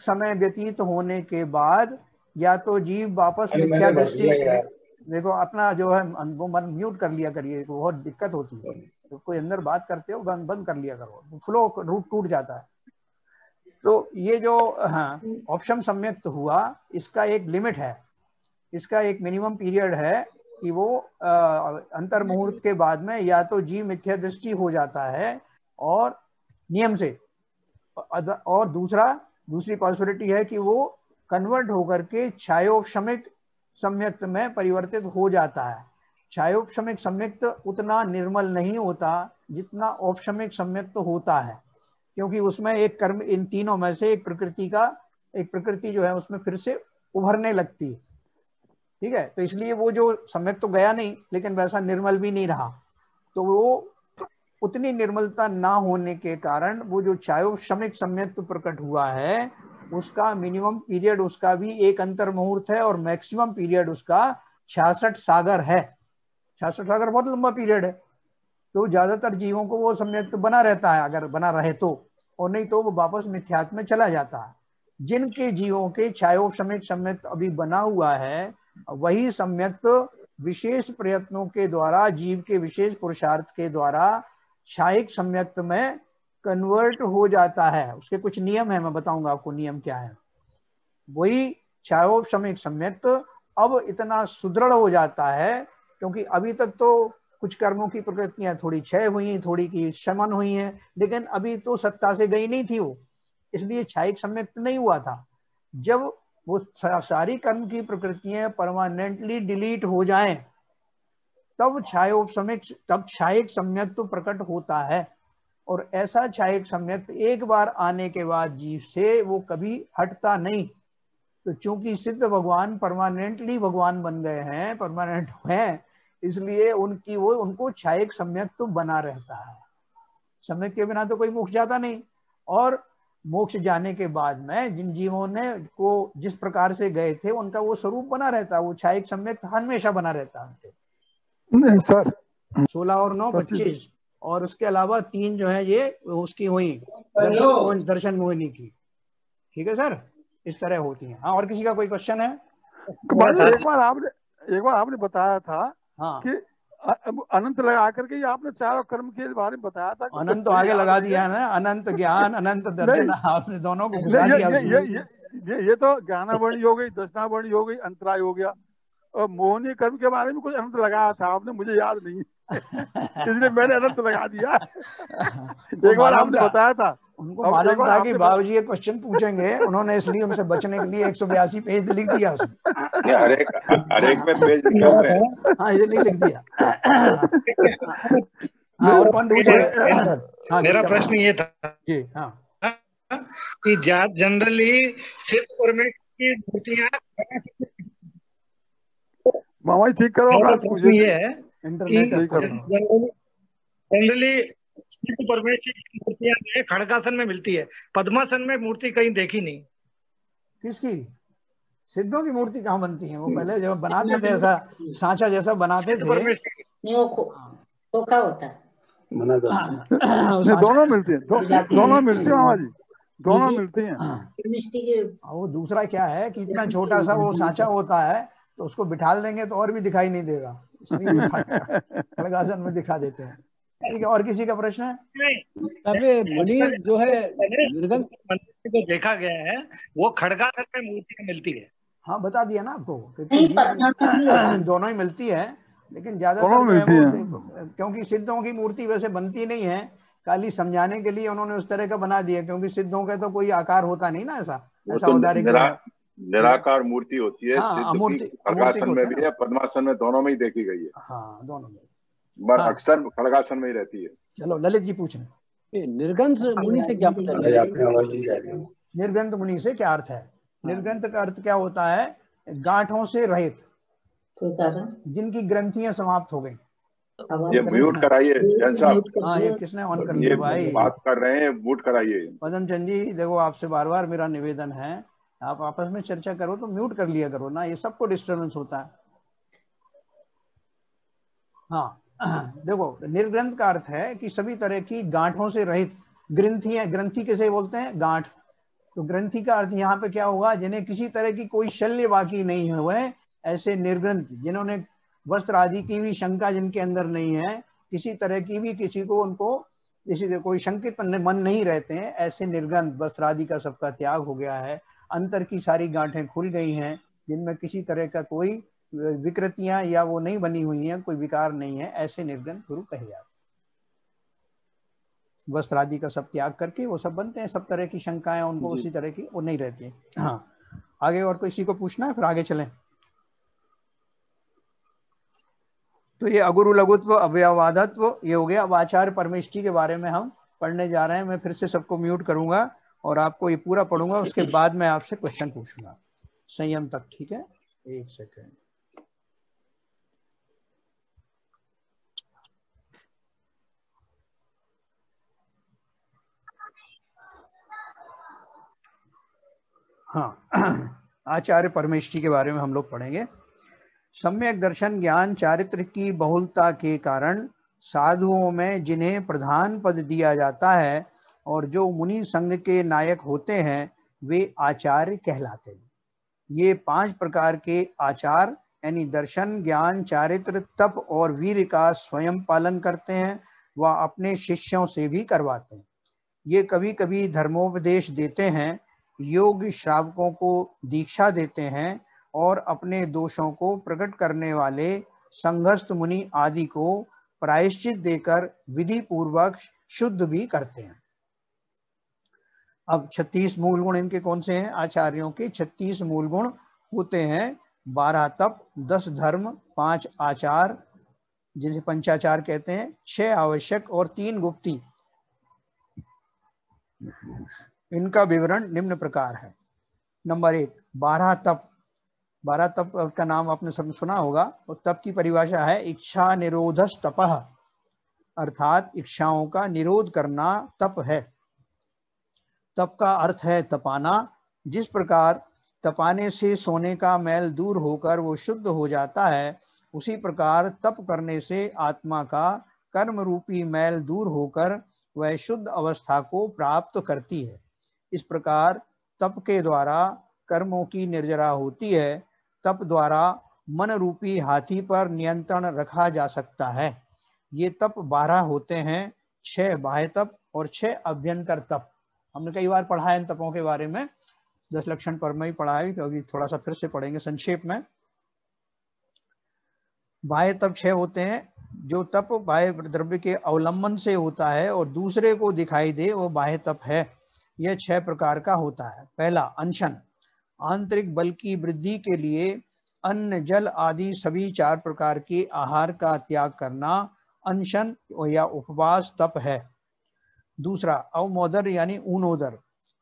Speaker 1: समय व्यतीत होने के बाद या तो जीव वापस मिथ्या दृष्टि, देखो अपना जो है वो मन म्यूट कर लिया करिए, बहुत दिक्कत होती है, तो कोई अंदर बात करते हो बंद कर लिया करो, फ्लो रूट टूट जाता है। तो ये जो ऑप्शन सम्यक्त हुआ, इसका एक लिमिट है, इसका एक मिनिमम पीरियड है कि वो अंतर मुहूर्त के बाद में या तो जीव मिथ्या दृष्टि हो जाता है और नियम से, और दूसरी पॉसिबिलिटी है कि वो कन्वर्ट होकर के छायोपशमिक सम्यक्त में परिवर्तित हो जाता है। छायोपशमिक सम्यक्त उतना निर्मल नहीं होता जितना औपशमिक सम्यक्त होता है, क्योंकि उसमें एक कर्म, इन तीनों में से एक प्रकृति जो है उसमें फिर से उभरने लगती है। ठीक है, तो इसलिए वो जो सम्यक तो गया नहीं, लेकिन वैसा निर्मल भी नहीं रहा। तो वो उतनी निर्मलता ना होने के कारण वो जो छायोपशमिक सम्यक प्रकट हुआ है, उसका मिनिमम पीरियड उसका भी एक अंतर मुहूर्त है, और मैक्सिमम पीरियड उसका 66 सागर है। 66 सागर बहुत लंबा पीरियड है। तो ज्यादातर जीवों को वो सम्यक बना रहता है, अगर बना रहे तो, और नहीं तो वो वापस मिथ्यात्व में चला जाता है। जिनके जीवों के छायोपशमिक सम्यक अभी बना हुआ है, वही सम्यक विशेष प्रयत्नों के द्वारा, जीव के विशेष पुरुषार्थ के द्वारा क्षयिक सम्यक्त में कन्वर्ट हो जाता है। उसके कुछ नियम है, मैं बताऊंगा आपको नियम क्या है। वही छायोपशमिक सम्यक्त अब इतना सुदृढ़ हो जाता है, क्योंकि अभी तक तो कुछ कर्मों की प्रकृतियां थोड़ी क्षय हुई, थोड़ी की शमन हुई हैं, लेकिन अभी तो सत्ता से गई नहीं थी वो, इसलिए क्षयिक सम्यक्त नहीं हुआ था। जब वो सारी कर्म की प्रकृतियां परमानेंटली डिलीट हो जाएं, तब क्षयिक सम्यक्त तो प्रकट होता है। और ऐसा क्षयिक सम्यक्त एक बार आने के बाद जीव से वो कभी हटता नहीं। तो चूंकि सिद्ध भगवान परमानेंटली भगवान बन गए हैं, परमानेंट हैं, इसलिए उनको क्षयिक सम्यक्त तो बना रहता है। सम्यक्त के बिना तो कोई मोक्ष जाता नहीं। और मोक्ष जाने के बाद में जिन जीवों ने को जिस प्रकार से गए थे उनका वो स्वरूप बना रहता है, वो क्षयिक सम्यक्त हमेशा बना रहता है।
Speaker 7: नहीं सर,
Speaker 1: 16 और 9 25, और उसके अलावा 3 जो है ये उसकी हुई दर्शन मोहिनी की। ठीक है सर, इस तरह होती है। हाँ, और किसी का कोई क्वेश्चन है?
Speaker 7: एक बार आपने बताया था कि अनंत लगा करके ये आपने चारों कर्म के बारे में बताया था।
Speaker 1: अनंत तो आगे लगा दिया ना, अनंत ज्ञान अनंत दर्शन, आपने दोनों को घुसा दिया।
Speaker 7: ये तो ज्ञानावणी हो गई, दर्शनावणी हो गई, अंतराय हो गया। और मोहनी कर्म के बारे में कुछ अनंत लगाया था आपने, मुझे याद नहीं इसलिए मैंने अनंत लगा दिया। एक बार आपने बताया था,
Speaker 1: उनको मालूम था कि बाबूजी ये क्वेश्चन पूछेंगे, उन्होंने इसलिए उनसे बचने के लिए 182 पेज लिख दिया उसमें।
Speaker 5: हर एक में पेज लिखे हुए हैं।
Speaker 1: हाँ, ये नहीं लिख दिया। हाँ, और कौन पूछ रहे?
Speaker 8: मेरा प्रश्न ये था
Speaker 1: जी, हाँ,
Speaker 8: कि जनरली सिद्ध परमेश्वर की मूर्तियां
Speaker 7: मामा ठीक करो।
Speaker 8: ये है कि जनरली सिद्ध परमेश्वर की मूर्तियां खड़गासन में मिलती है, पद्मासन में मूर्ति कहीं देखी नहीं।
Speaker 1: किसकी? सिद्धों की मूर्ति कहाँ बनती है? वो पहले जब बनाते थे ऐसा सांचा जैसा बनाते थे,
Speaker 9: नहीं वो खोखा होता है।
Speaker 7: दोनों मिलती है, दोनों मिलती है मामा जी, दोनों मिलती हैं।
Speaker 1: वो दूसरा क्या है कि इतना छोटा सा वो सांचा होता है, तो उसको बिठा देंगे तो और भी दिखाई नहीं देगा, इसलिए खड़गासन में दिखा देते हैं। ठीक है, और किसी का प्रश्न है?
Speaker 3: मुनि जो है निर्गंत
Speaker 8: मंदिर जो देखा गया है वो खड़गासन में मूर्तियां मिलती है।
Speaker 1: हाँ, बता दिया ना आपको, दोनों ही मिलती है, लेकिन ज्यादातर क्योंकि सिद्धों की मूर्ति वैसे बनती नहीं है, खाली समझाने के लिए उन्होंने उस तरह का बना दिया, क्योंकि सिद्धों का तो कोई आकार होता नहीं ना, ऐसा
Speaker 5: निराकार मूर्ति होती है।
Speaker 1: हाँ,
Speaker 5: खड़गासन में भी है, पद्मासन में, दोनों में ही देखी गई है।
Speaker 1: हाँ, दोनों में,
Speaker 5: पर अक्सर खड़गासन में ही रहती है।
Speaker 1: चलो ललित जी पूछें।
Speaker 3: निर्गंत मुनि से क्या पता?
Speaker 1: निर्गंत मुनि से क्या अर्थ है? निर्गंत का अर्थ क्या होता है? गांठों से रहित, जिनकी ग्रंथियां समाप्त हो गई।
Speaker 5: ये म्यूट कराइए जैन साहब।
Speaker 1: हाँ, ये किसने ऑन कर दिया भाई?
Speaker 5: बात कर रहे हैं, म्यूट कराइए।
Speaker 1: पदम चंद जी, देखो आपसे बार बार मेरा निवेदन है, आप आपस में चर्चा करो तो म्यूट कर लिया करो ना, ये सबको डिस्टर्बेंस होता है। हाँ, देखो निर्ग्रंथ का अर्थ है कि सभी तरह की गांठों से रहित ग्रंथियां। ग्रंथि किसे बोलते हैं? गांठ। तो ग्रंथि का अर्थ यहाँ पे क्या होगा? जिन्हें किसी तरह की कोई शल्य बाकी नहीं हुए, ऐसे निर्ग्रंथ, जिन्होंने वस्त्र आदि की भी शंका जिनके अंदर नहीं है, किसी तरह की भी किसी को उनको किसी से कोई शंकित मन नहीं रहते हैं, ऐसे निर्ग्रंथ। वस्त्र आदि का सबका त्याग हो गया है, अंतर की सारी गांठें खुल गई हैं, जिनमें किसी तरह का कोई विकृतियां या वो नहीं बनी हुई हैं, कोई विकार नहीं है, ऐसे निर्ग्रंथ गुरु कहे जाते हैं। वस्त्र आदि का सब त्याग करके वो सब बनते हैं, सब तरह की शंकाएं उनको उसी तरह की वो नहीं रहती है। हाँ, आगे और किसी को पूछना है? फिर आगे चलें। तो ये अगुरु लघुत्व, अव्यवादत्व ये हो गया। अब आचार्य परमेष्ठी के बारे में हम पढ़ने जा रहे हैं। मैं फिर से सबको म्यूट करूंगा और आपको ये पूरा पढ़ूंगा, उसके बाद मैं आपसे क्वेश्चन पूछूंगा। संयम तक, ठीक है? एक सेकेंड। हाँ, आचार्य परमेष्ठी के बारे में हम लोग पढ़ेंगे। सम्यक दर्शन ज्ञान चारित्र की बहुलता के कारण साधुओं में जिन्हें प्रधान पद दिया जाता है और जो मुनि संघ के नायक होते हैं, वे आचार्य कहलाते हैं। ये 5 प्रकार के आचार यानी दर्शन, ज्ञान, चारित्र, तप और वीर का स्वयं पालन करते हैं व अपने शिष्यों से भी करवाते हैं। ये कभी कभी धर्मोपदेश देते हैं, योग श्रावकों को दीक्षा देते हैं और अपने दोषों को प्रकट करने वाले संघस्थ मुनि आदि को प्रायश्चित देकर विधि पूर्वक शुद्ध भी करते हैं। अब 36 मूल गुण इनके कौन से हैं? आचार्यों के 36 मूल गुण होते हैं। 12 तप, 10 धर्म, 5 आचार जिसे पंचाचार कहते हैं, 6 आवश्यक और 3 गुप्ती। इनका विवरण निम्न प्रकार है। नंबर 1, 12 तप। 12 तप का नाम आपने सब सुना होगा। और तप की परिभाषा है इच्छा निरोधस तपः, अर्थात इच्छाओं का निरोध करना तप है। तप का अर्थ है तपाना। जिस प्रकार तपाने से सोने का मैल दूर होकर वो शुद्ध हो जाता है, उसी प्रकार तप करने से आत्मा का कर्म रूपी मैल दूर होकर वह शुद्ध अवस्था को प्राप्त करती है। इस प्रकार तप के द्वारा कर्मों की निर्जरा होती है। तप द्वारा मन रूपी हाथी पर नियंत्रण रखा जा सकता है। ये तप 12 होते हैं, 6 बाह्य तप और 6 अभ्यंतर तप। हमने कई बार पढ़ा है इन तपों के बारे में, 10 लक्षण पर में ही पढ़ा है, अभी थोड़ा सा फिर से पढ़ेंगे संक्षेप में। बाह्य तप 6 होते हैं। जो तप बाह्य द्रव्य के अवलंबन से होता है और दूसरे को दिखाई दे, वो बाह्य तप है। यह 6 प्रकार का होता है। पहला, अनशन। आंतरिक बल की वृद्धि के लिए अन्न, जल आदि सभी 4 प्रकार के आहार का त्याग करना अनशन या उपवास तप है। दूसरा, अवमोदर यानी ऊनोदर।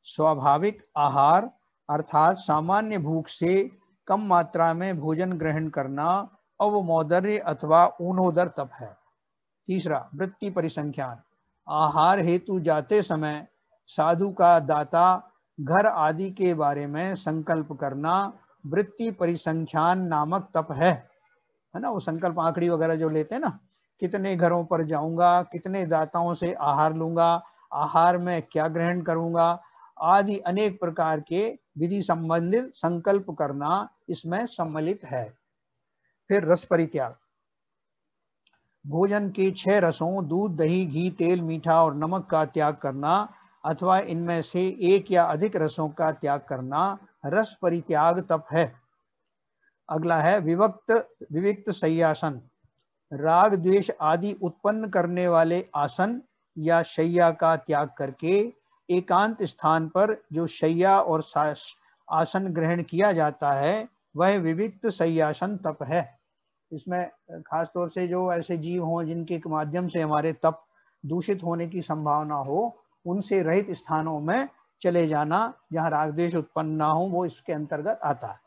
Speaker 1: स्वाभाविक आहार अर्थात सामान्य भूख से कम मात्रा में भोजन ग्रहण करना अवमोदर्य अथवा ऊनोदर तप है। तीसरा, वृत्ति परिसंख्यान। आहार हेतु जाते समय साधु का दाता घर आदि के बारे में संकल्प करना वृत्ति परिसंख्यान नामक तप है ना। वो संकल्प आंकड़ी वगैरह जो लेते हैं ना, कितने घरों पर जाऊंगा, कितने दाताओं से आहार लूंगा, आहार में क्या ग्रहण करूंगा आदि अनेक प्रकार के विधि संबंधित संकल्प करना इसमें सम्मिलित है। फिर रस परित्याग। भोजन के 6 रसों दूध, दही, घी, तेल, मीठा और नमक का त्याग करना अथवा इनमें से एक या अधिक रसों का त्याग करना रस परित्याग तप है। अगला है विविक्त शय्यासन। राग द्वेष आदि उत्पन्न करने वाले आसन या शैया का त्याग करके एकांत स्थान पर जो शैया और आसन ग्रहण किया जाता है वह विविक्त शय्यासन तप है। इसमें खास तौर से जो ऐसे जीव हों जिनके माध्यम से हमारे तप दूषित होने की संभावना हो, उनसे रहित स्थानों में चले जाना जहाँ राग द्वेष उत्पन्न ना हो, वो इसके अंतर्गत आता है।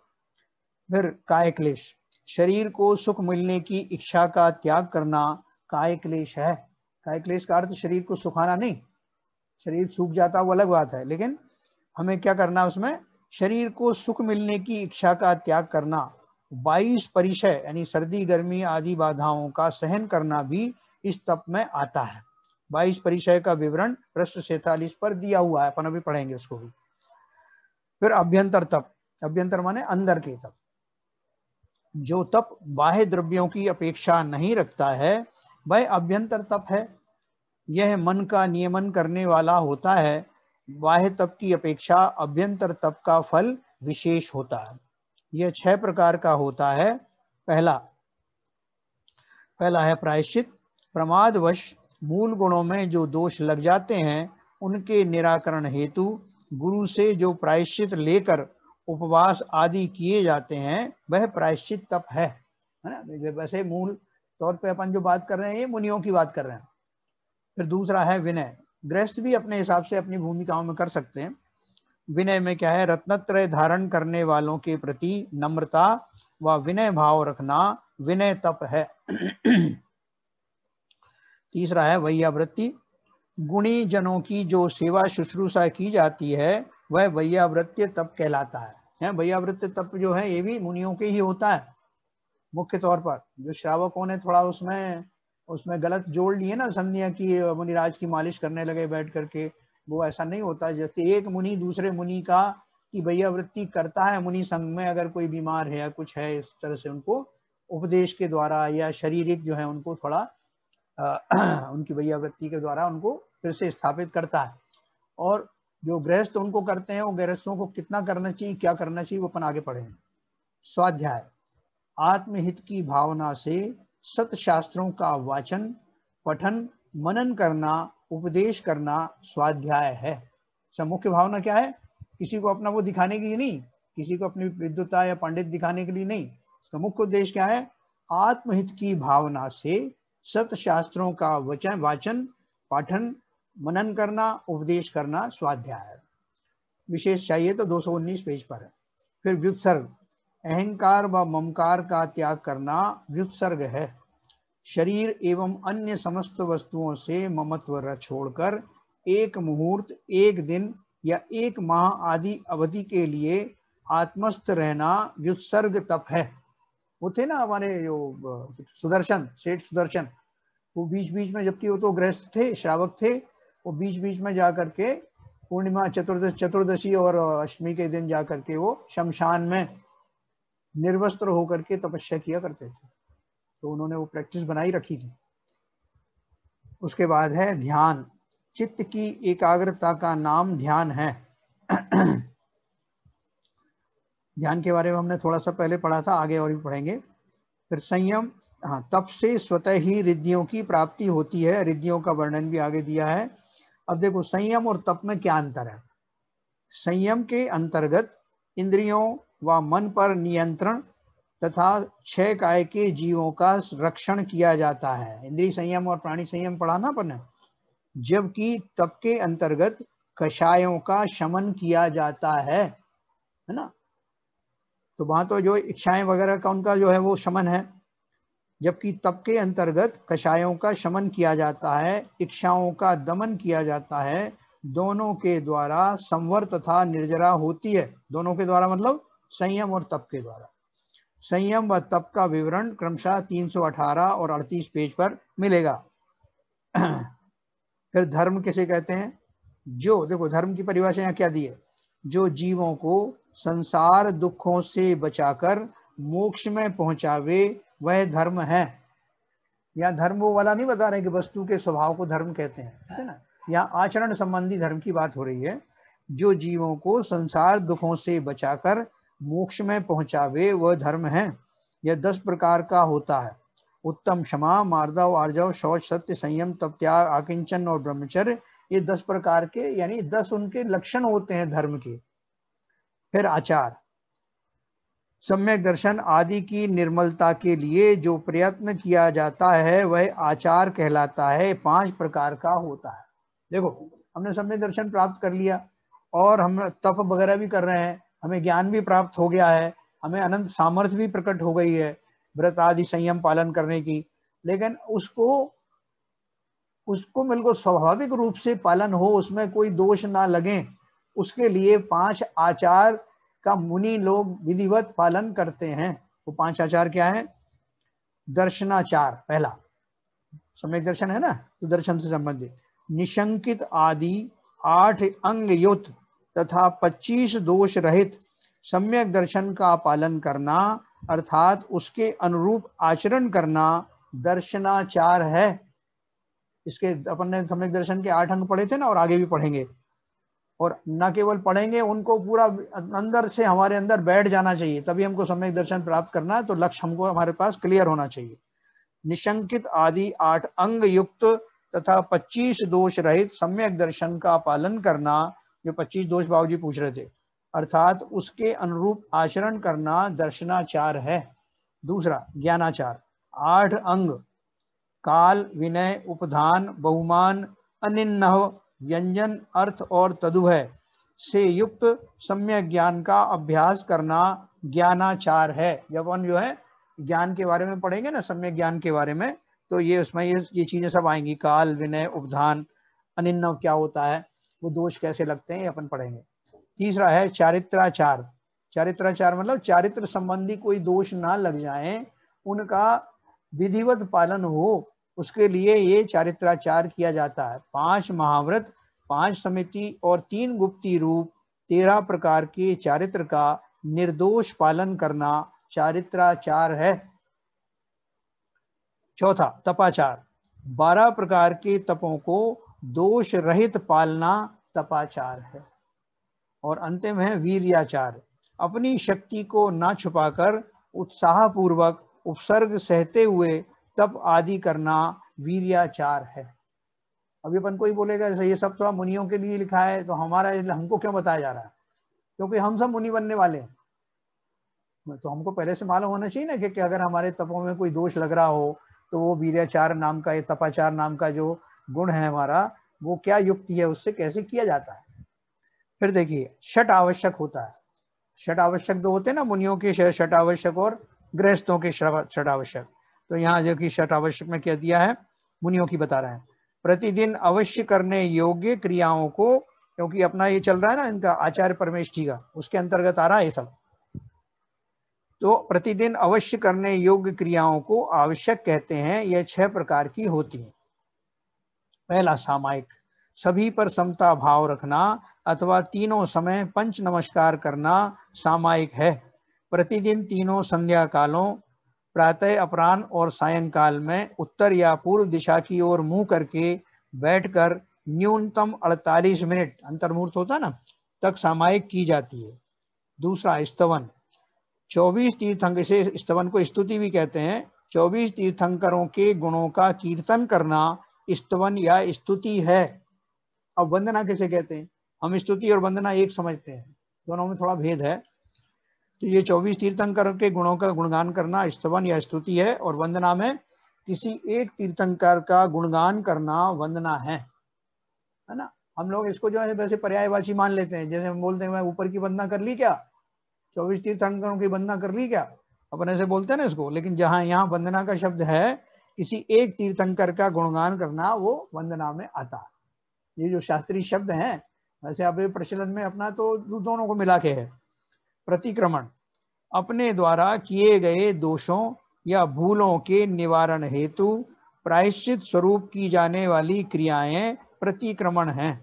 Speaker 1: फिर काय क्लेश। शरीर को सुख मिलने की इच्छा का त्याग करना काय क्लेश है। काय क्लेश का अर्थ शरीर को सुखाना नहीं, शरीर सूख जाता वो अलग बात है, लेकिन हमें क्या करना उसमें, शरीर को सुख मिलने की इच्छा का त्याग करना। 22 परिचय यानी सर्दी गर्मी आदि बाधाओं का सहन करना भी इस तप में आता है। 22 परिचय का विवरण पृष्ठ 47 पर दिया हुआ है, अपन अभी पढ़ेंगे उसको भी। फिर अभ्यंतर तप। अभ्यंतर माने अंदर के तप। जो तप बाह्य द्रव्यों की अपेक्षा नहीं रखता है वह अभ्यंतर तप है। यह मन का नियमन करने वाला होता है। बाह्य तप की अपेक्षा अभ्यंतर तप का फल विशेष होता है। यह 6 प्रकार का होता है। पहला है प्रायश्चित। प्रमादवश मूल गुणों में जो दोष लग जाते हैं उनके निराकरण हेतु गुरु से जो प्रायश्चित लेकर उपवास आदि किए जाते हैं वह प्रायश्चित तप है ना। वैसे मूल तौर पे अपन जो बात कर रहे हैं ये मुनियों की बात कर रहे हैं। फिर दूसरा है विनय। गृहस्थ भी अपने हिसाब से अपनी भूमिकाओं में कर सकते हैं। विनय में क्या है, रत्नत्रय धारण करने वालों के प्रति नम्रता व विनय भाव रखना विनय तप है। तीसरा है वैयावृत्ति। गुणी जनों की जो सेवा शुश्रूषा की जाती है वह वैयावृत्य तप कहलाता है। वैयावृत्य तप जो है ये भी मुनियों के ही होता है मुख्य तौर पर। जो श्रावकों ने थोड़ा उसमें गलत जोड़ लिए ना संध्या की, मुनिराज की मालिश करने लगे बैठ करके, वो ऐसा नहीं होता। जैसे एक मुनि दूसरे मुनि का की वैयावृत्ति करता है, मुनि संघ में अगर कोई बीमार है या कुछ है, इस तरह से उनको उपदेश के द्वारा या शारीरिक जो है उनको थोड़ा उनकी वैयावृत्ति के द्वारा उनको फिर से स्थापित करता है। और जो गृहस्थ उनको करते हैं वो गृहस्थों को कितना करना चाहिए क्या करना चाहिए वो अपन आगे पढ़ेंगे। स्वाध्याय, आत्महित की भावना से सत शास्त्रों का वाचन, पठन, मनन करना, उपदेश करना स्वाध्याय है। सब मुख्य भावना क्या है? किसी को अपना वो दिखाने के लिए नहीं, किसी को अपनी विद्वता या पंडित दिखाने के लिए नहीं। इसका मुख्य उद्देश्य क्या है? आत्महित की भावना से सत शास्त्रों का वाचन, पाठन, मनन करना, उपदेश करना स्वाध्याय है। विशेष चाहिए तो 219 पेज पर है। फिर व्युत्सर्ग, अहंकार व ममकार का त्याग करना व्युत्सर्ग है। शरीर एवं अन्य समस्त वस्तुओं से ममत्व छोड़कर एक मुहूर्त, एक दिन या एक माह आदि अवधि के लिए आत्मस्थ रहना व्युत्सर्ग तप है। वो थे ना हमारे जो सुदर्शन, सेठ सुदर्शन, वो बीच बीच में, जबकि वो तो गृहस्थ थे, श्रावक थे, वो बीच बीच में जाकर के पूर्णिमा, चतुर्दशी और अष्टमी के दिन जाकर के वो शमशान में निर्वस्त्र होकर के तपस्या किया करते थे। तो उन्होंने वो प्रैक्टिस बनाई रखी थी। उसके बाद है ध्यान। चित्त की एकाग्रता का नाम ध्यान है। ध्यान के बारे में हमने थोड़ा सा पहले पढ़ा था, आगे और भी पढ़ेंगे। फिर संयम, हाँ, तप से स्वतः ही रिद्धियों की प्राप्ति होती है। रिद्धियों का वर्णन भी आगे दिया है। अब देखो संयम और तप में क्या अंतर है। संयम के अंतर्गत इंद्रियों व मन पर नियंत्रण तथा 6 काय के जीवों का रक्षण किया जाता है। इंद्रिय संयम और प्राणी संयम पढ़ा ना अपन ने। जबकि तप के अंतर्गत कषायों का शमन किया जाता है ना। तो वहां तो जो इच्छाएं वगैरह का उनका जो है वो शमन है, जबकि तप के अंतर्गत कषायों का शमन किया जाता है, इच्छाओं का दमन किया जाता है। दोनों के द्वारा संवर तथा निर्जरा होती है। दोनों के द्वारा मतलब संयम और तप के द्वारा। संयम व तप का विवरण क्रमशः 318 और 38 पेज पर मिलेगा। फिर धर्म किसे कहते हैं? जो, देखो धर्म की परिभाषा यहाँ क्या दी है, जो जीवों को संसार दुखों से बचाकर मोक्ष में पहुंचावे वह धर्म है। यहाँ धर्म वो वाला नहीं बता रहे कि वस्तु के स्वभाव को धर्म कहते हैं, है ना। यहाँ आचरण संबंधी धर्म की बात हो रही है। जो जीवों को संसार दुखों से बचाकर मोक्ष में पहुंचावे वह धर्म है। यह 10 प्रकार का होता है। उत्तम क्षमा, मार्दव, आर्जव, शौच, सत्य, संयम, तप, त्याग, आकिंचन और ब्रह्मचर्य, ये 10 प्रकार के, यानी 10 उनके लक्षण होते हैं धर्म के। फिर आचार, सम्यक दर्शन आदि की निर्मलता के लिए जो प्रयत्न किया जाता है वह आचार कहलाता है। 5 प्रकार का होता है। देखो हमने सम्यक दर्शन प्राप्त कर लिया और हम तप वगैरह भी कर रहे हैं, हमें ज्ञान भी प्राप्त हो गया है, हमें अनंत सामर्थ्य भी प्रकट हो गई है व्रत आदि संयम पालन करने की। लेकिन उसको बिल्कुल स्वाभाविक रूप से पालन हो, उसमें कोई दोष ना लगे, उसके लिए 5 आचार का मुनि लोग विधिवत पालन करते हैं। वो 5 आचार क्या है? दर्शनाचार, पहला सम्यक दर्शन है ना, तो दर्शन से संबंधित निशंकित आदि 8 अंग युक्त तथा 25 दोष रहित सम्यक दर्शन का पालन करना, अर्थात उसके अनुरूप आचरण करना दर्शनाचार है। इसके अपन ने सम्यक दर्शन के 8 अंग पढ़े थे ना, और आगे भी पढ़ेंगे। और न केवल पढ़ेंगे, उनको पूरा अंदर से हमारे अंदर बैठ जाना चाहिए, तभी हमको सम्यक दर्शन प्राप्त करना है। तो लक्ष्य हमको हमारे पास क्लियर होना चाहिए। निशंकित आदि 8 अंग युक्त तथा 25 दोष रहित सम्यक दर्शन का पालन करना। जो 25 दोष बाबूजी पूछ रहे थे, अर्थात उसके अनुरूप आचरण करना दर्शनाचार है। दूसरा ज्ञानाचार, 8 अंग काल, विनय, उपधान, बहुमान, अनिन्नह, व्यंजन, अर्थ और तदुभय से युक्त सम्यक ज्ञान का अभ्यास करना ज्ञानाचार है। जब हम जो है ज्ञान के बारे में पढ़ेंगे ना, सम्यक ज्ञान के बारे में, तो ये उसमें ये चीजें सब आएंगी। काल, विनय, उपधान, अनिन्नव क्या होता है, वो दोष कैसे लगते हैं, अपन पढ़ेंगे। तीसरा है चारित्राचार। चारित्राचार मतलब चारित्र संबंधी कोई दोष ना लग जाए, उनका विधिवत पालन हो, उसके लिए ये चारित्राचार किया जाता है। 5 महाव्रत, 5 समिति और 3 गुप्ती रूप 13 प्रकार के चारित्र का निर्दोष पालन करना चारित्राचार है। चौथा तपाचार, 12 प्रकार के तपों को दोष रहित पालना तपाचार है। और अंतिम है वीर्याचार, अपनी शक्ति को ना छुपाकर उत्साह पूर्वक उपसर्ग सहते हुए तप आदि करना वीर्याचार है। अभी अपन कोई बोलेगा ये सब तो मुनियों के लिए लिखा है, तो हमारा हमको क्यों बताया जा रहा है? क्योंकि हम सब मुनि बनने वाले हैं, तो हमको पहले से मालूम होना चाहिए ना कि अगर हमारे तपों में कोई दोष लग रहा हो तो वो वीर्याचार नाम का, तपाचार नाम का जो गुण है हमारा, वो क्या युक्ति है, उससे कैसे किया जाता है। फिर देखिए षट आवश्यक होता है। षट आवश्यक दो होते हैं ना, मुनियों के षट आवश्यक और गृहस्थों के षट आवश्यक। तो यहाँ जो कि षट आवश्यक में क्या दिया है, मुनियों की बता रहे हैं। प्रतिदिन अवश्य करने योग्य क्रियाओं को, क्योंकि अपना ये चल रहा है ना इनका आचार्य परमेष्ठी का, उसके अंतर्गत आ रहा है ये सब। तो प्रतिदिन अवश्य करने योग्य क्रियाओं को आवश्यक कहते हैं। यह 6 प्रकार की होती है। पहला सामायिक, सभी पर समता भाव रखना अथवा तीनों समय पंच नमस्कार करना सामायिक है। प्रतिदिन तीनों संध्या कालों, प्रातः, अपराह्न और सायंकाल में उत्तर या पूर्व दिशा की ओर मुंह करके बैठकर न्यूनतम 48 मिनट, अंतर्मुहूर्त होता ना, तक सामायिक की जाती है। दूसरा स्तवन, 24 तीर्थंकर, से स्तवन को स्तुति भी कहते हैं, 24 तीर्थंकरों के गुणों का कीर्तन करना स्तवन या स्तुति है। अब वंदना किसे कहते हैं? हम स्तुति और वंदना एक समझते हैं, दोनों में थोड़ा भेद है। तो ये 24 तीर्थंकर के गुणों का गुणगान करना स्तवन या स्तुति है, और वंदना में किसी एक तीर्थंकर का गुणगान करना वंदना है ना। हम लोग इसको जो है वैसे पर्यायवाची मान लेते हैं, जैसे हम बोलते हैं मैं ऊपर की वंदना कर ली क्या, 24 तीर्थंकरों की वंदना कर ली क्या, अपन ऐसे बोलते हैं ना इसको। लेकिन जहाँ यहाँ वंदना का शब्द है, किसी एक तीर्थंकर का गुणगान करना, वो वंदना में आता है। ये जो शास्त्रीय शब्द हैं, वैसे अब प्रचलन में अपना तो दोनों को मिला के है। प्रतिक्रमण, अपने द्वारा किए गए दोषों या भूलों के निवारण हेतु प्रायश्चित स्वरूप की जाने वाली क्रियाएं प्रतिक्रमण हैं।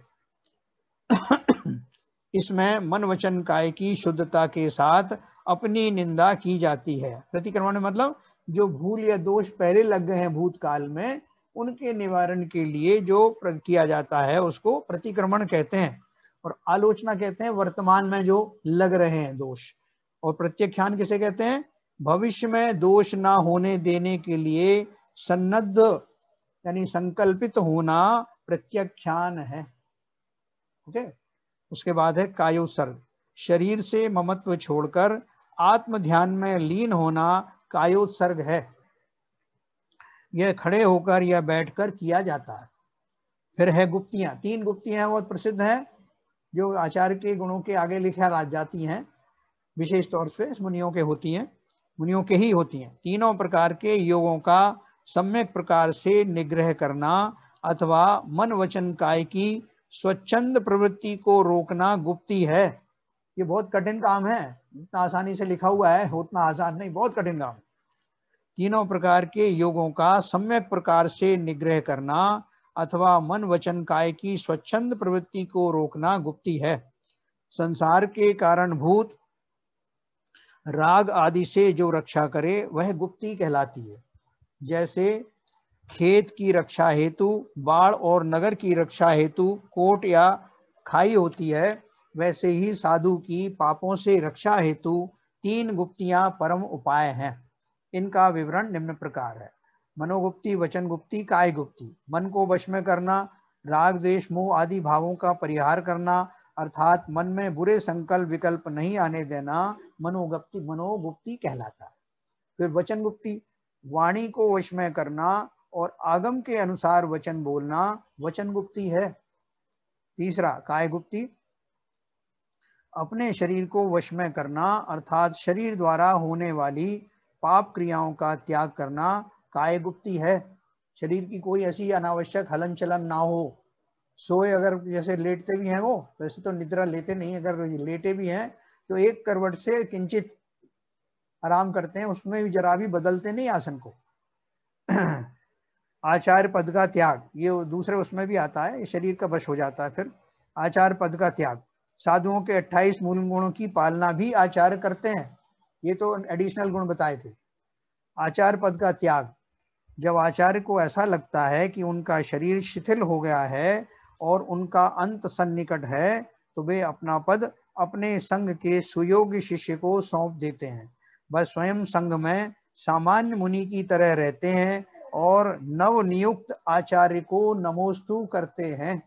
Speaker 1: इसमें मन वचन काय की शुद्धता के साथ अपनी निंदा की जाती है। प्रतिक्रमण मतलब जो भूल या दोष पहले लग गए हैं भूतकाल में, उनके निवारण के लिए जो किया जाता है उसको प्रतिक्रमण कहते हैं। और आलोचना कहते हैं वर्तमान में जो लग रहे हैं दोष। और प्रत्याख्यान किसे कहते हैं? भविष्य में दोष ना होने देने के लिए सन्नद्ध यानी संकल्पित होना प्रत्याख्यान है। ओके। उसके बाद है कायोत्सर्ग, शरीर से ममत्व छोड़कर आत्म ध्यान में लीन होना कायोत्सर्ग है। यह खड़े होकर या बैठकर किया जाता है। फिर है गुप्तियां, 3 गुप्तियां बहुत प्रसिद्ध हैं जो आचार्य के गुणों के आगे लिखा जाती हैं, विशेष तौर से मुनियों के होती हैं, मुनियों के ही होती हैं। 3 प्रकार के योगों का सम्यक प्रकार से निग्रह करना अथवा मन वचन काय की स्वच्छंद प्रवृत्ति को रोकना गुप्ती है। ये बहुत कठिन काम है, जितना आसानी से लिखा हुआ है उतना आसान नहीं, बहुत कठिन काम। 3 प्रकार के योगों का सम्यक प्रकार से निग्रह करना अथवा मन वचन काय की स्वच्छंद प्रवृत्ति को रोकना गुप्ती है। संसार के कारणभूत राग आदि से जो रक्षा करे वह गुप्ती कहलाती है। जैसे खेत की रक्षा हेतु बाढ़ और नगर की रक्षा हेतु कोट या खाई होती है, वैसे ही साधु की पापों से रक्षा हेतु 3 गुप्तियां परम उपाय हैं। इनका विवरण निम्न प्रकार है। मनोगुप्ती, वचन गुप्ती, काय गुप्ती। मन को वश में करना, राग द्वेष मोह आदि भावों का परिहार करना, अर्थात मन में बुरे संकल्प विकल्प नहीं आने देना, मनोगुप्ती कहलाता है। फिर वचन गुप्ती, वाणी को वश में करना और आगम के अनुसार वचन बोलना वचन गुप्ती है। तीसरा काय गुप्ती, अपने शरीर को वश में करना अर्थात शरीर द्वारा होने वाली पाप क्रियाओं का त्याग करना काय गुप्ती है। शरीर की कोई ऐसी अनावश्यक हलन चलन ना हो। सोए अगर जैसे लेटते भी हैं वो, वैसे तो निद्रा लेते नहीं, अगर लेटे भी हैं तो एक करवट से किंचित आराम करते हैं, उसमें भी जरा भी बदलते नहीं आसन को। आचार पद का त्याग, ये दूसरे उसमें भी आता है, शरीर का वश हो जाता है। फिर आचार पद का त्याग, साधुओं के 28 मूल गुणों की पालना भी आचार्य करते हैं, ये तो एडिशनल गुण बताए थे। आचार पद का त्याग, जब आचार्य को ऐसा लगता है कि उनका शरीर शिथिल हो गया है और उनका अंत सन्निकट है, तो वे अपना पद अपने संघ के सुयोग्य शिष्य को सौंप देते हैं। वह स्वयं संघ में सामान्य मुनि की तरह रहते हैं और नव नियुक्त आचार्य को नमोस्तु करते हैं।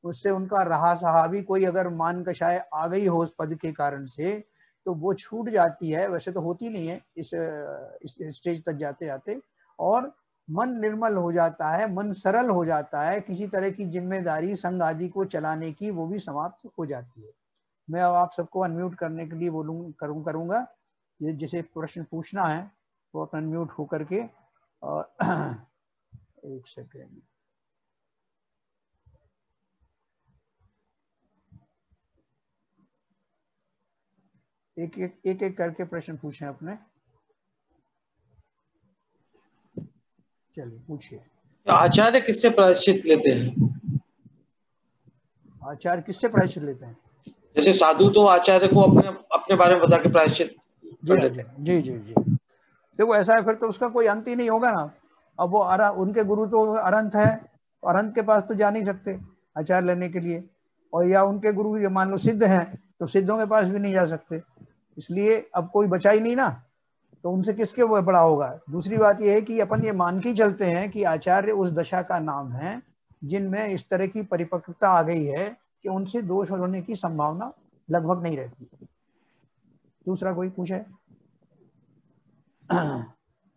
Speaker 1: उससे उनका रहा सहा भी कोई अगर मान कषाय आ गई हो उस पद के कारण से तो वो छूट जाती है, वैसे तो होती नहीं है इस स्टेज तक जाते जाते, और मन निर्मल हो जाता है, मन सरल हो जाता है, किसी तरह की जिम्मेदारी संघ आदि को चलाने की वो भी समाप्त हो जाती है। मैं अब आप सबको अनम्यूट करने के लिए करूंगा। ये जिसे प्रश्न पूछना है वो अपना अनम्यूट होकर के, और एक सेकेंड, एक करके प्रश्न पूछें अपने। चलिए पूछिए।
Speaker 10: आचार्य किससे प्रायश्चित लेते हैं?
Speaker 1: आचार्य किससे प्रायश्चित लेते हैं?
Speaker 10: जैसे साधु तो आचार्य को अपने बारे में बता के प्रायश्चित कर लेते हैं।
Speaker 1: जी जी जी। देखो ऐसा है, फिर तो उसका कोई अंत ही नहीं होगा ना। अब वो उनके गुरु तो अनंत है, अनंत के पास तो जा नहीं सकते आचार्य लेने के लिए, और या उनके गुरु ये मान लो सिद्ध हैं तो सिद्धों के पास भी नहीं जा सकते, इसलिए अब कोई बचा ही नहीं ना, तो उनसे किसके वो बड़ा होगा। दूसरी बात यह है कि अपन ये मान के चलते हैं कि आचार्य उस दशा का नाम है जिनमें इस तरह की परिपक्वता आ गई है कि उनसे दोष होने की संभावना लगभग नहीं रहती। दूसरा कोई पूछे?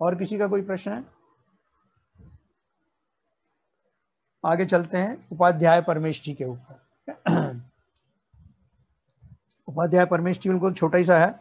Speaker 1: और किसी का कोई प्रश्न है? आगे चलते हैं उपाध्याय परमेष्ठी के ऊपर। उपाध्याय परमेष्ठी बिल्कुल छोटा ही सा है।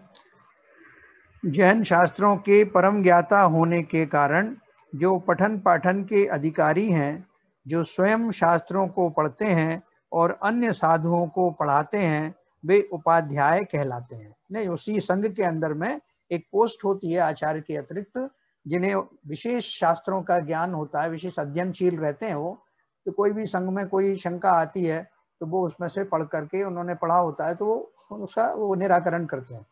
Speaker 1: जैन शास्त्रों के परम ज्ञाता होने के कारण जो पठन पाठन के अधिकारी हैं, जो स्वयं शास्त्रों को पढ़ते हैं और अन्य साधुओं को पढ़ाते हैं, वे उपाध्याय कहलाते हैं। नहीं, उसी संघ के अंदर में एक पोस्ट होती है आचार्य के अतिरिक्त, जिन्हें विशेष शास्त्रों का ज्ञान होता है, विशेष अध्ययनशील रहते हैं वो। तो कोई भी संघ में कोई शंका आती है तो वो उसमें से पढ़ करके, उन्होंने पढ़ा होता है तो वो उसका वो निराकरण करते हैं।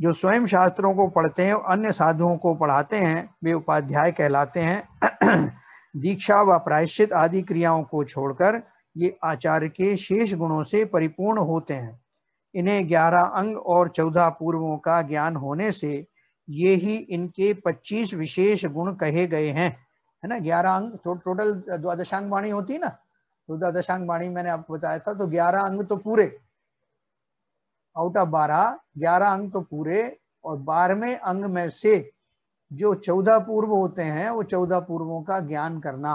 Speaker 1: जो स्वयं शास्त्रों को पढ़ते हैं और अन्य साधुओं को पढ़ाते हैं, वे उपाध्याय कहलाते हैं। दीक्षा व प्रायश्चित आदि क्रियाओं को छोड़कर ये आचार्य के शेष गुणों से परिपूर्ण होते हैं। इन्हें 11 अंग और 14 पूर्वों का ज्ञान होने से ये ही इनके 25 विशेष गुण कहे गए हैं, है ना। 11 अंग टोटल द्वादशांग वाणी होती है ना, तो द्वादशांग वाणी मैंने आपको बताया था, तो 11 अंग तो पूरे आउट ऑफ 12, 11 अंग तो पूरे, और 12वें अंग में से जो 14 पूर्व होते हैं वो 14 पूर्वों का ज्ञान करना।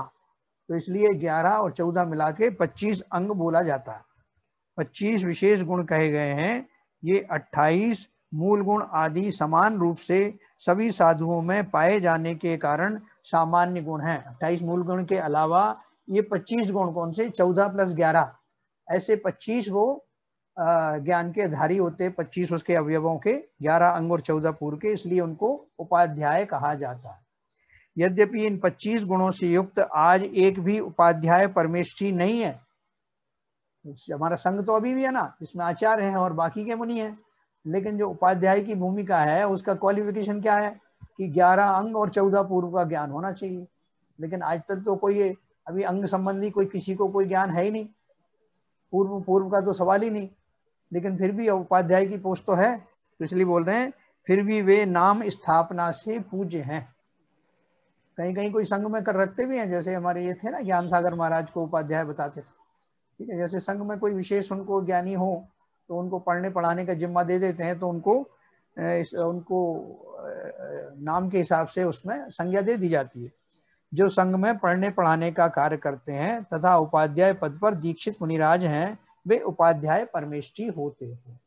Speaker 1: तो इसलिए 11 और 14 मिला के 25 अंग बोला जाता है। 25 विशेष गुण कहे गए हैं। ये 28 मूल गुण आदि समान रूप से सभी साधुओं में पाए जाने के कारण सामान्य गुण हैं। 28 मूल गुण के अलावा ये 25 गुण कौन से? 14 + 11, ऐसे 25 वो ज्ञान के धारी होते, 25 उसके अवयवों के, 11 अंग और 14 पूर्व के, इसलिए उनको उपाध्याय कहा जाता है। यद्यपि इन 25 गुणों से युक्त आज एक भी उपाध्याय परमेष्ठी नहीं है। हमारा संघ तो अभी भी है ना, इसमें आचार्य हैं और बाकी के मुनि हैं, लेकिन जो उपाध्याय की भूमिका है उसका क्वालिफिकेशन क्या है कि 11 अंग और 14 पूर्व का ज्ञान होना चाहिए। लेकिन आज तक तो कोई अभी अंग संबंधी कोई किसी को कोई ज्ञान है ही नहीं, पूर्व का तो सवाल ही नहीं। लेकिन फिर भी उपाध्याय की पोस्ट तो है, तो इसलिए बोल रहे हैं फिर भी वे नाम स्थापना से पूज्य हैं। कहीं कहीं कोई संघ में कर रखते भी हैं, जैसे हमारे ये थे ना ज्ञान सागर महाराज को उपाध्याय बताते थे, ठीक है। जैसे संघ में कोई विशेष उनको ज्ञानी हो तो उनको पढ़ने पढ़ाने का जिम्मा दे देते हैं, तो उनको नाम के हिसाब से उसमें संज्ञा दे दी जाती है। जो संघ में पढ़ने पढ़ाने का कार्य करते हैं तथा उपाध्याय पद पर दीक्षित मुनिराज हैं, वे उपाध्याय परमेष्ठी होते हैं।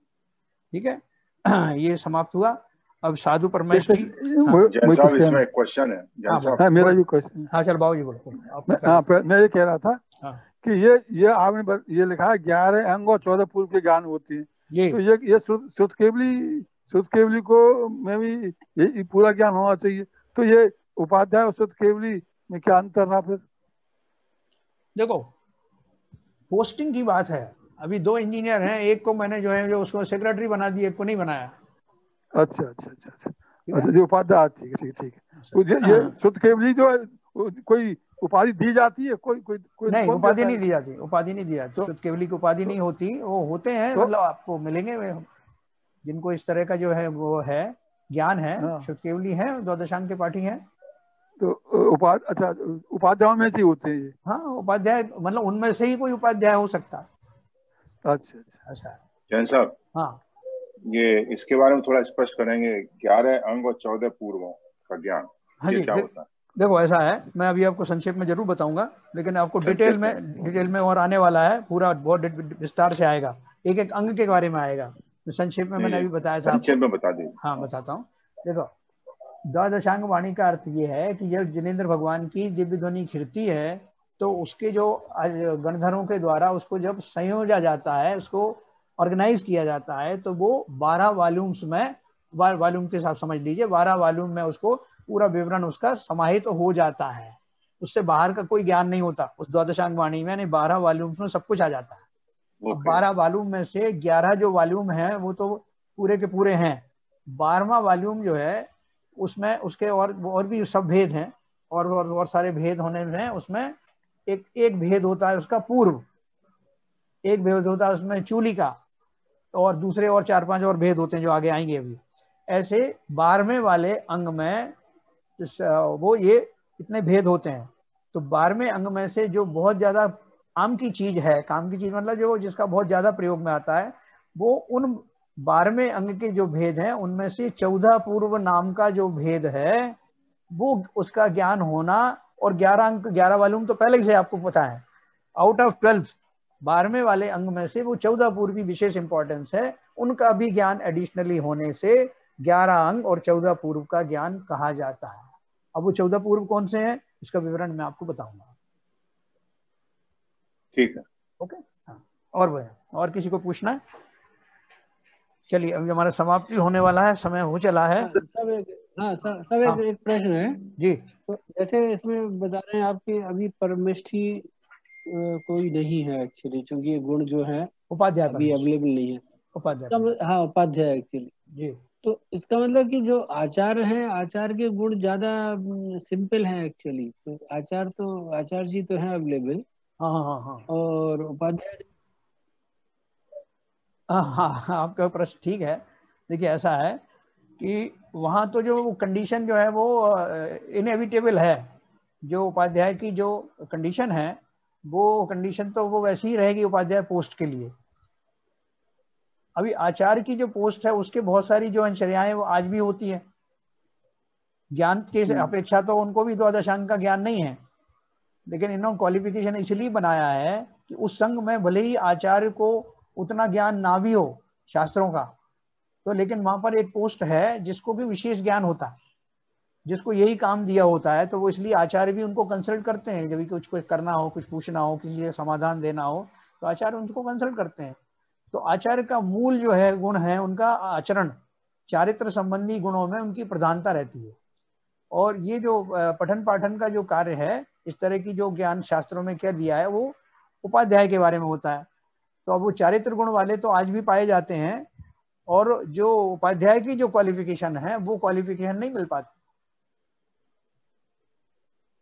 Speaker 1: ठीक है। ये समाप्त हुआ। अब साधु परमेष्ठी।
Speaker 5: इसमें एक क्वेश्चन है।
Speaker 7: मेरा भी क्वेश्चन।
Speaker 1: हाँ चल बाबू जी बोलो।
Speaker 7: मैं ये कह रहा था कि ये आपने ये लिखा है 11 अंग और 14 पूर्व के ज्ञान होती है, तो ये श्रुत केवली को में भी ये पूरा ज्ञान होना चाहिए। तो ये उपाध्याय और श्रुत केवली में क्या अंतर रहा फिर?
Speaker 1: देखो पोस्टिंग की बात है। अभी 2 इंजीनियर हैं, एक को मैंने जो उसको सेक्रेटरी बना दिया, एक को नहीं बनाया।
Speaker 7: अच्छा, जो उपाध्याय, ठीक है। तो ये श्रुत केवली जो कोई उपाधि दी जाती है? कोई
Speaker 1: नहीं, उपाधि नहीं दी जाती, उपाधि नहीं दी जाती। शुद्ध केवली की उपाधि नहीं होती, वो होते हैं मतलब आपको मिलेंगे जिनको इस तरह का जो है वो है ज्ञान है, शुद्ध केवली है, द्वादशांग के पाठी हैं।
Speaker 7: तो अच्छा, उपाध्यायों में से होते हैं?
Speaker 1: हाँ, उपाध्याय मतलब उनमें से ही कोई उपाध्याय हो सकता है।
Speaker 5: अच्छा जैन साहब,
Speaker 1: हाँ,
Speaker 5: ये इसके बारे में थोड़ा स्पष्ट करेंगे? 11 अंग और 14 पूर्वों का ज्ञान,
Speaker 1: हाँ जी,
Speaker 5: क्या होता है?
Speaker 1: देखो ऐसा है, मैं अभी आपको संक्षेप में जरूर बताऊंगा, लेकिन आपको डिटेल में और आने वाला है, पूरा बहुत विस्तार से आएगा, एक एक अंग के बारे में आएगा। संक्षेप में मैंने अभी बताया था,
Speaker 5: संक्षेप में बता दीजिए।
Speaker 1: हाँ बताता हूँ। देखो, द्वादशांग वाणी का अर्थ ये है कि जब जिनेंद्र भगवान की दिव्य ध्वनि खिड़ती है तो उसके जो गणधरों के द्वारा उसको जब संयोजा जाता है, उसको ऑर्गेनाइज किया जाता है, तो वो 12 वॉल्यूम्स में, वॉल्यूम के साथ समझ लीजिए 12 वॉल्यूम में उसको पूरा विवरण उसका समाहित तो हो जाता है। उससे बाहर का कोई ज्ञान नहीं होता उस द्वादशांग वाणी में, यानी 12 वॉल्यूम्स में सब कुछ आ जाता है। अब 12 वॉल्यूम में से 11 जो वॉल्यूम है वो तो पूरे के पूरे हैं। 12वां वॉल्यूम जो है उसमें उसके और भी सब भेद हैं, और सारे भेद होने में उसमें एक भेद होता है उसका पूर्व, एक भेद होता है उसमें चूली का, और दूसरे और 4-5 और भेद होते हैं जो आगे आएंगे अभी। ऐसे 12वें वाले अंग में वो ये इतने भेद होते हैं। तो 12वें अंग में से जो बहुत ज्यादा काम की चीज है, काम की चीज मतलब जो जिसका बहुत ज्यादा प्रयोग में आता है, वो उन 12वें अंग के जो भेद हैं उनमें से 14 पूर्व नाम का जो भेद है वो उसका ज्ञान होना, और 11 अंक 11 वॉल्यूम तो पहले ही से आपको पता है। आउट ऑफ 12 12वें वाले अंग में से वो 14 पूर्व की विशेष इंपॉर्टेंस है, उनका भी ज्ञान एडिशनली होने से 11 अंग और 14 पूर्व का ज्ञान कहा जाता है। अब वो 14 पूर्व कौन से हैं इसका विवरण मैं आपको बताऊंगा।
Speaker 5: ठीक है,
Speaker 1: ओके। हाँ, और किसी को पूछना है? चलिए, अभी हमारा समाप्ति होने वाला है, समय हो चला है।
Speaker 3: सब एक प्रश्न है
Speaker 1: जी।
Speaker 3: तो जैसे इसमें बता रहे हैं आपकी अभी परमेष्ठी कोई नहीं है एक्चुअली, क्योंकि ये गुण जो है
Speaker 1: उपाध्याय
Speaker 3: अभी अवेलेबल नहीं है।
Speaker 1: उपाध्याय,
Speaker 3: हाँ उपाध्याय एक्चुअली जी। तो इसका मतलब कि जो आचार्य हैं, आचार्य के गुण ज्यादा सिंपल हैं एक्चुअली। तो आचार्य जी तो हैं अवेलेबल।
Speaker 1: हाँ।
Speaker 3: और उपाध्याय,
Speaker 1: हाँ, आपका प्रश्न ठीक है। देखिए ऐसा है कि वहाँ तो जो कंडीशन जो है वो इनएविटेबल है। जो उपाध्याय की जो कंडीशन है वो कंडीशन तो वो वैसी ही रहेगी उपाध्याय पोस्ट के लिए। अभी आचार्य की जो पोस्ट है उसके बहुत सारी जो अंशर्याएं वो आज भी होती है। ज्ञान के अपेक्षा तो उनको भी द्वादशांग का ज्ञान नहीं है, लेकिन इन्होंने क्वालिफिकेशन इसलिए बनाया है कि उस संघ में भले ही आचार्य को उतना ज्ञान ना भी हो शास्त्रों का, तो लेकिन वहां पर एक पोस्ट है जिसको भी विशेष ज्ञान होता है, जिसको यही काम दिया होता है, तो वो इसलिए आचार्य भी उनको कंसल्ट करते हैं। जब भी कुछ करना हो, कुछ पूछना हो, किसी के समाधान देना हो, तो आचार्य उनको कंसल्ट करते हैं। तो आचार्य का मूल जो है गुण है उनका आचरण, चारित्र संबंधी गुणों में उनकी प्रधानता रहती है। और ये जो पठन पाठन का जो कार्य है, इस तरह की जो ज्ञान शास्त्रों में क्या दिया है वो उपाध्याय के बारे में होता है। तो अब वो चारित्र गुण वाले तो आज भी पाए जाते हैं, और जो उपाध्याय की जो क्वालिफिकेशन है वो क्वालिफिकेशन नहीं मिल पाती।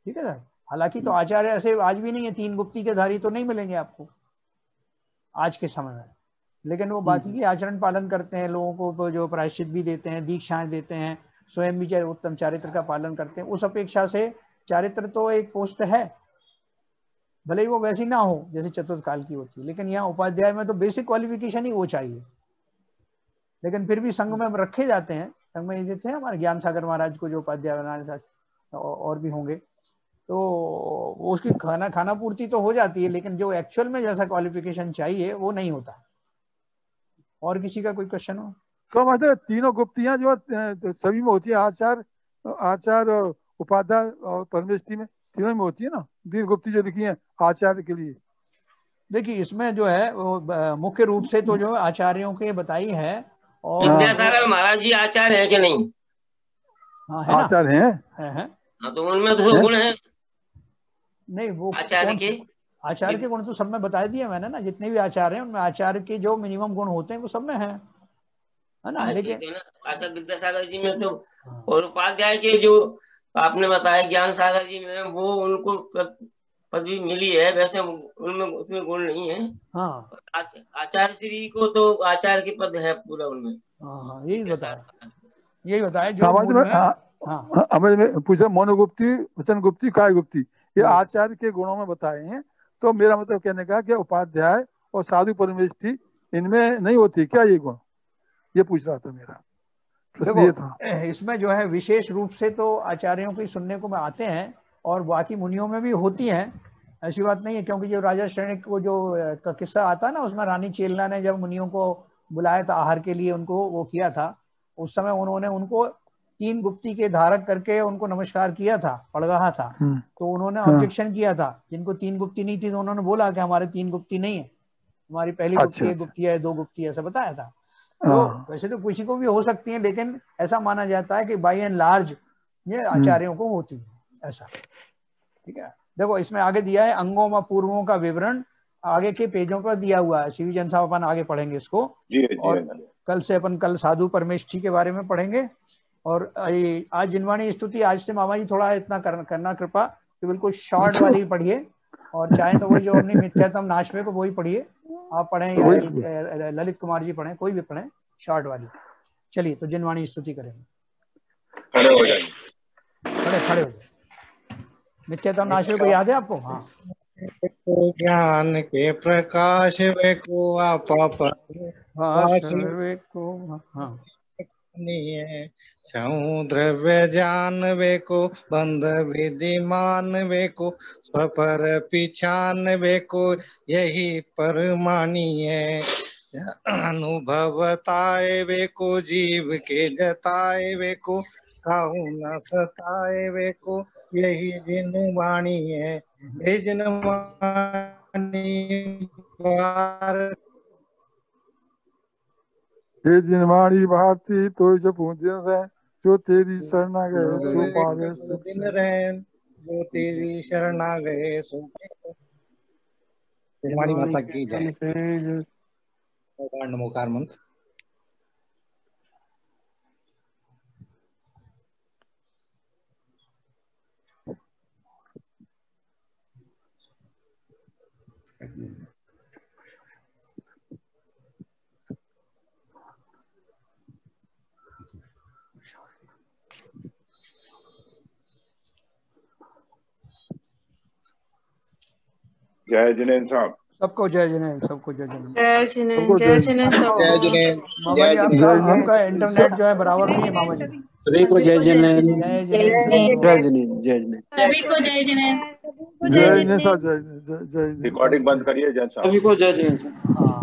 Speaker 1: ठीक है सर। हालांकि तो आचार्य ऐसे आज भी नहीं है, 3 गुप्ती के धारी तो नहीं मिलेंगे आपको आज के समय में, लेकिन वो बाकी की आचरण पालन करते हैं, लोगों को जो प्रायश्चित भी देते हैं, दीक्षाएं देते हैं, स्वयं भी उत्तम चारित्र का पालन करते हैं। उस अपेक्षा से चारित्र तो एक पोस्ट है, भले ही वो वैसी ना हो जैसे चतुर्थ काल की होती है, लेकिन यहाँ उपाध्याय में तो बेसिक क्वालिफिकेशन ही वो चाहिए। लेकिन फिर भी संघ में रखे जाते हैं। संघ में ये थे हमारे ज्ञान सागर महाराज को जो उपाध्याय बनाने था, और भी होंगे, तो उसकी खाना पूर्ति तो हो जाती है, लेकिन जो एक्चुअल में जैसा क्वालिफिकेशन चाहिए वो नहीं होता। और किसी का कोई क्वेश्चन हो?
Speaker 7: तो मतलब तीनों गुप्तियां जो सभी में होती है, आचार्य उपाध्याय और परमेष्ठी में तीनों में होती है ना, 3 गुप्ती जो लिखी है आचार्य के लिए।
Speaker 1: देखिए इसमें जो है वो मुख्य रूप से तो जो आचार्यों के बताई है। और
Speaker 11: विद्यासागर महाराज जी आचार्य है कि नहीं?
Speaker 1: हाँ है,
Speaker 7: आचार्य हैं।
Speaker 11: हाँ, तो उनमें तो गुण है
Speaker 1: नहीं, वो
Speaker 11: आचार्य
Speaker 1: के गुण तो सब में बता दिए मैंने ना। जितने भी आचार्य हैं उनमें आचार्य के जो मिनिमम गुण होते हैं वो सब में है ना। लेकिन
Speaker 11: आचार्य विद्यासागर जी में तो, और उपाध्याय के जो आपने बताया ज्ञान सागर जी में वो उनको पदवी मिली है, वैसे उनमें उतने गुण नहीं है।
Speaker 1: हाँ,
Speaker 11: आचार्य श्री को तो आचार्य के पद है पूरा उनमें।
Speaker 1: हाँ, यही बताया जो मूल में।
Speaker 7: हाँ, मैं पूछा मोनोगुप्ती, वचन गुप्ती, काय गुप्ती, ये आचार्य के गुणों में बताए हैं। तो मेरा मतलब कहने का कि उपाध्याय और साधु परमेष्ठी इनमें नहीं होती क्या ये गुण, ये पूछ रहा था मेरा प्रश्न ये था।
Speaker 1: इसमें जो है विशेष रूप से तो आचार्यों की सुनने को में आते हैं और बाकी मुनियों में भी होती हैं, ऐसी बात नहीं है। क्योंकि जो राजा श्रेणिक को जो का किस्सा आता है ना, उसमें रानी चेलना ने जब मुनियों को बुलाया था आहार के लिए, उनको वो किया था, उस समय उन्होंने उनको 3 गुप्ती के धारक करके उनको नमस्कार किया था, पड़गाहा था। तो उन्होंने ऑब्जेक्शन किया था, जिनको 3 गुप्ती नहीं थी, तो उन्होंने बोला कि हमारे 3 गुप्ती नहीं है, हमारी पहली गुप्ती है, गुप्ती है, 2 गुप्ती है, ऐसा बताया था। तो वैसे तो किसी को भी हो सकती है, लेकिन ऐसा माना जाता है कि बाय एंड लार्ज ये आचार्यों को होती है, ऐसा। ठीक है, देखो इसमें आगे दिया है अंगों व पूर्वों का विवरण, आगे के पेजों पर दिया हुआ है। सीवी जन साहब अपन आगे पढ़ेंगे इसको, और कल से अपन कल साधु परमेष्ठी के बारे में पढ़ेंगे। और आज जिनवाणी स्तुति आज से मामा जी थोड़ा इतना करना कृपा कि बिल्कुल शॉर्ट वाली पढ़िए, और चाहे तो वही जो अपनी मिथ्यात्म नाश में को वही पढ़िए, आप पढ़ें या ललित कुमार जी पढ़ें, कोई भी पढ़ें, शॉर्ट वाली। चलिए तो जिनवाणी स्तुति करेंगे, खड़े हो जाइए। मिथ्यात्म नाश को याद है आपको? हाँ,
Speaker 6: ज्ञान के प्रकाश वे को आप द्रव्य जान वे को बंध विधिमान वे को स्वपर पिछान वे को यही परमानीय अनुभवताए वे को जीव के जताए वे को काहू न सताए वे को यही जिनवाणी है। ये जिनवाणी
Speaker 7: ये जिनवाणी भारती तो जब दिन रहे जो तेरी शरणा गए सो पावे
Speaker 6: दिन रहे जो तेरी शरणा गए सो। जिनवाणी माता की जय। नमोकार मंत्र।
Speaker 5: जय जिनेन्द्र साहब,
Speaker 1: सबको जय जिनेन्द्र, सबको जय जिनेन्द्र,
Speaker 12: जय जिनेन्द्र, जय जिनेन्द्र,
Speaker 6: जय जिनेन्द्र।
Speaker 1: मामा जी आपका इंटरनेट जो है बराबर नहीं है मामा जी।
Speaker 3: सभी को जय जिनेन्द्र,
Speaker 1: जय
Speaker 3: जिनेन्द्र, जय जिनेन्द्र, जय जिनेन्द्र,
Speaker 12: सभी को जय जिनेन्द्र,
Speaker 7: जय जिनेन्द्र, जय
Speaker 5: रिकॉर्डिंग बंद करिए जय साहब।
Speaker 3: सभी को जय जिनेन्द्र।
Speaker 1: हाँ।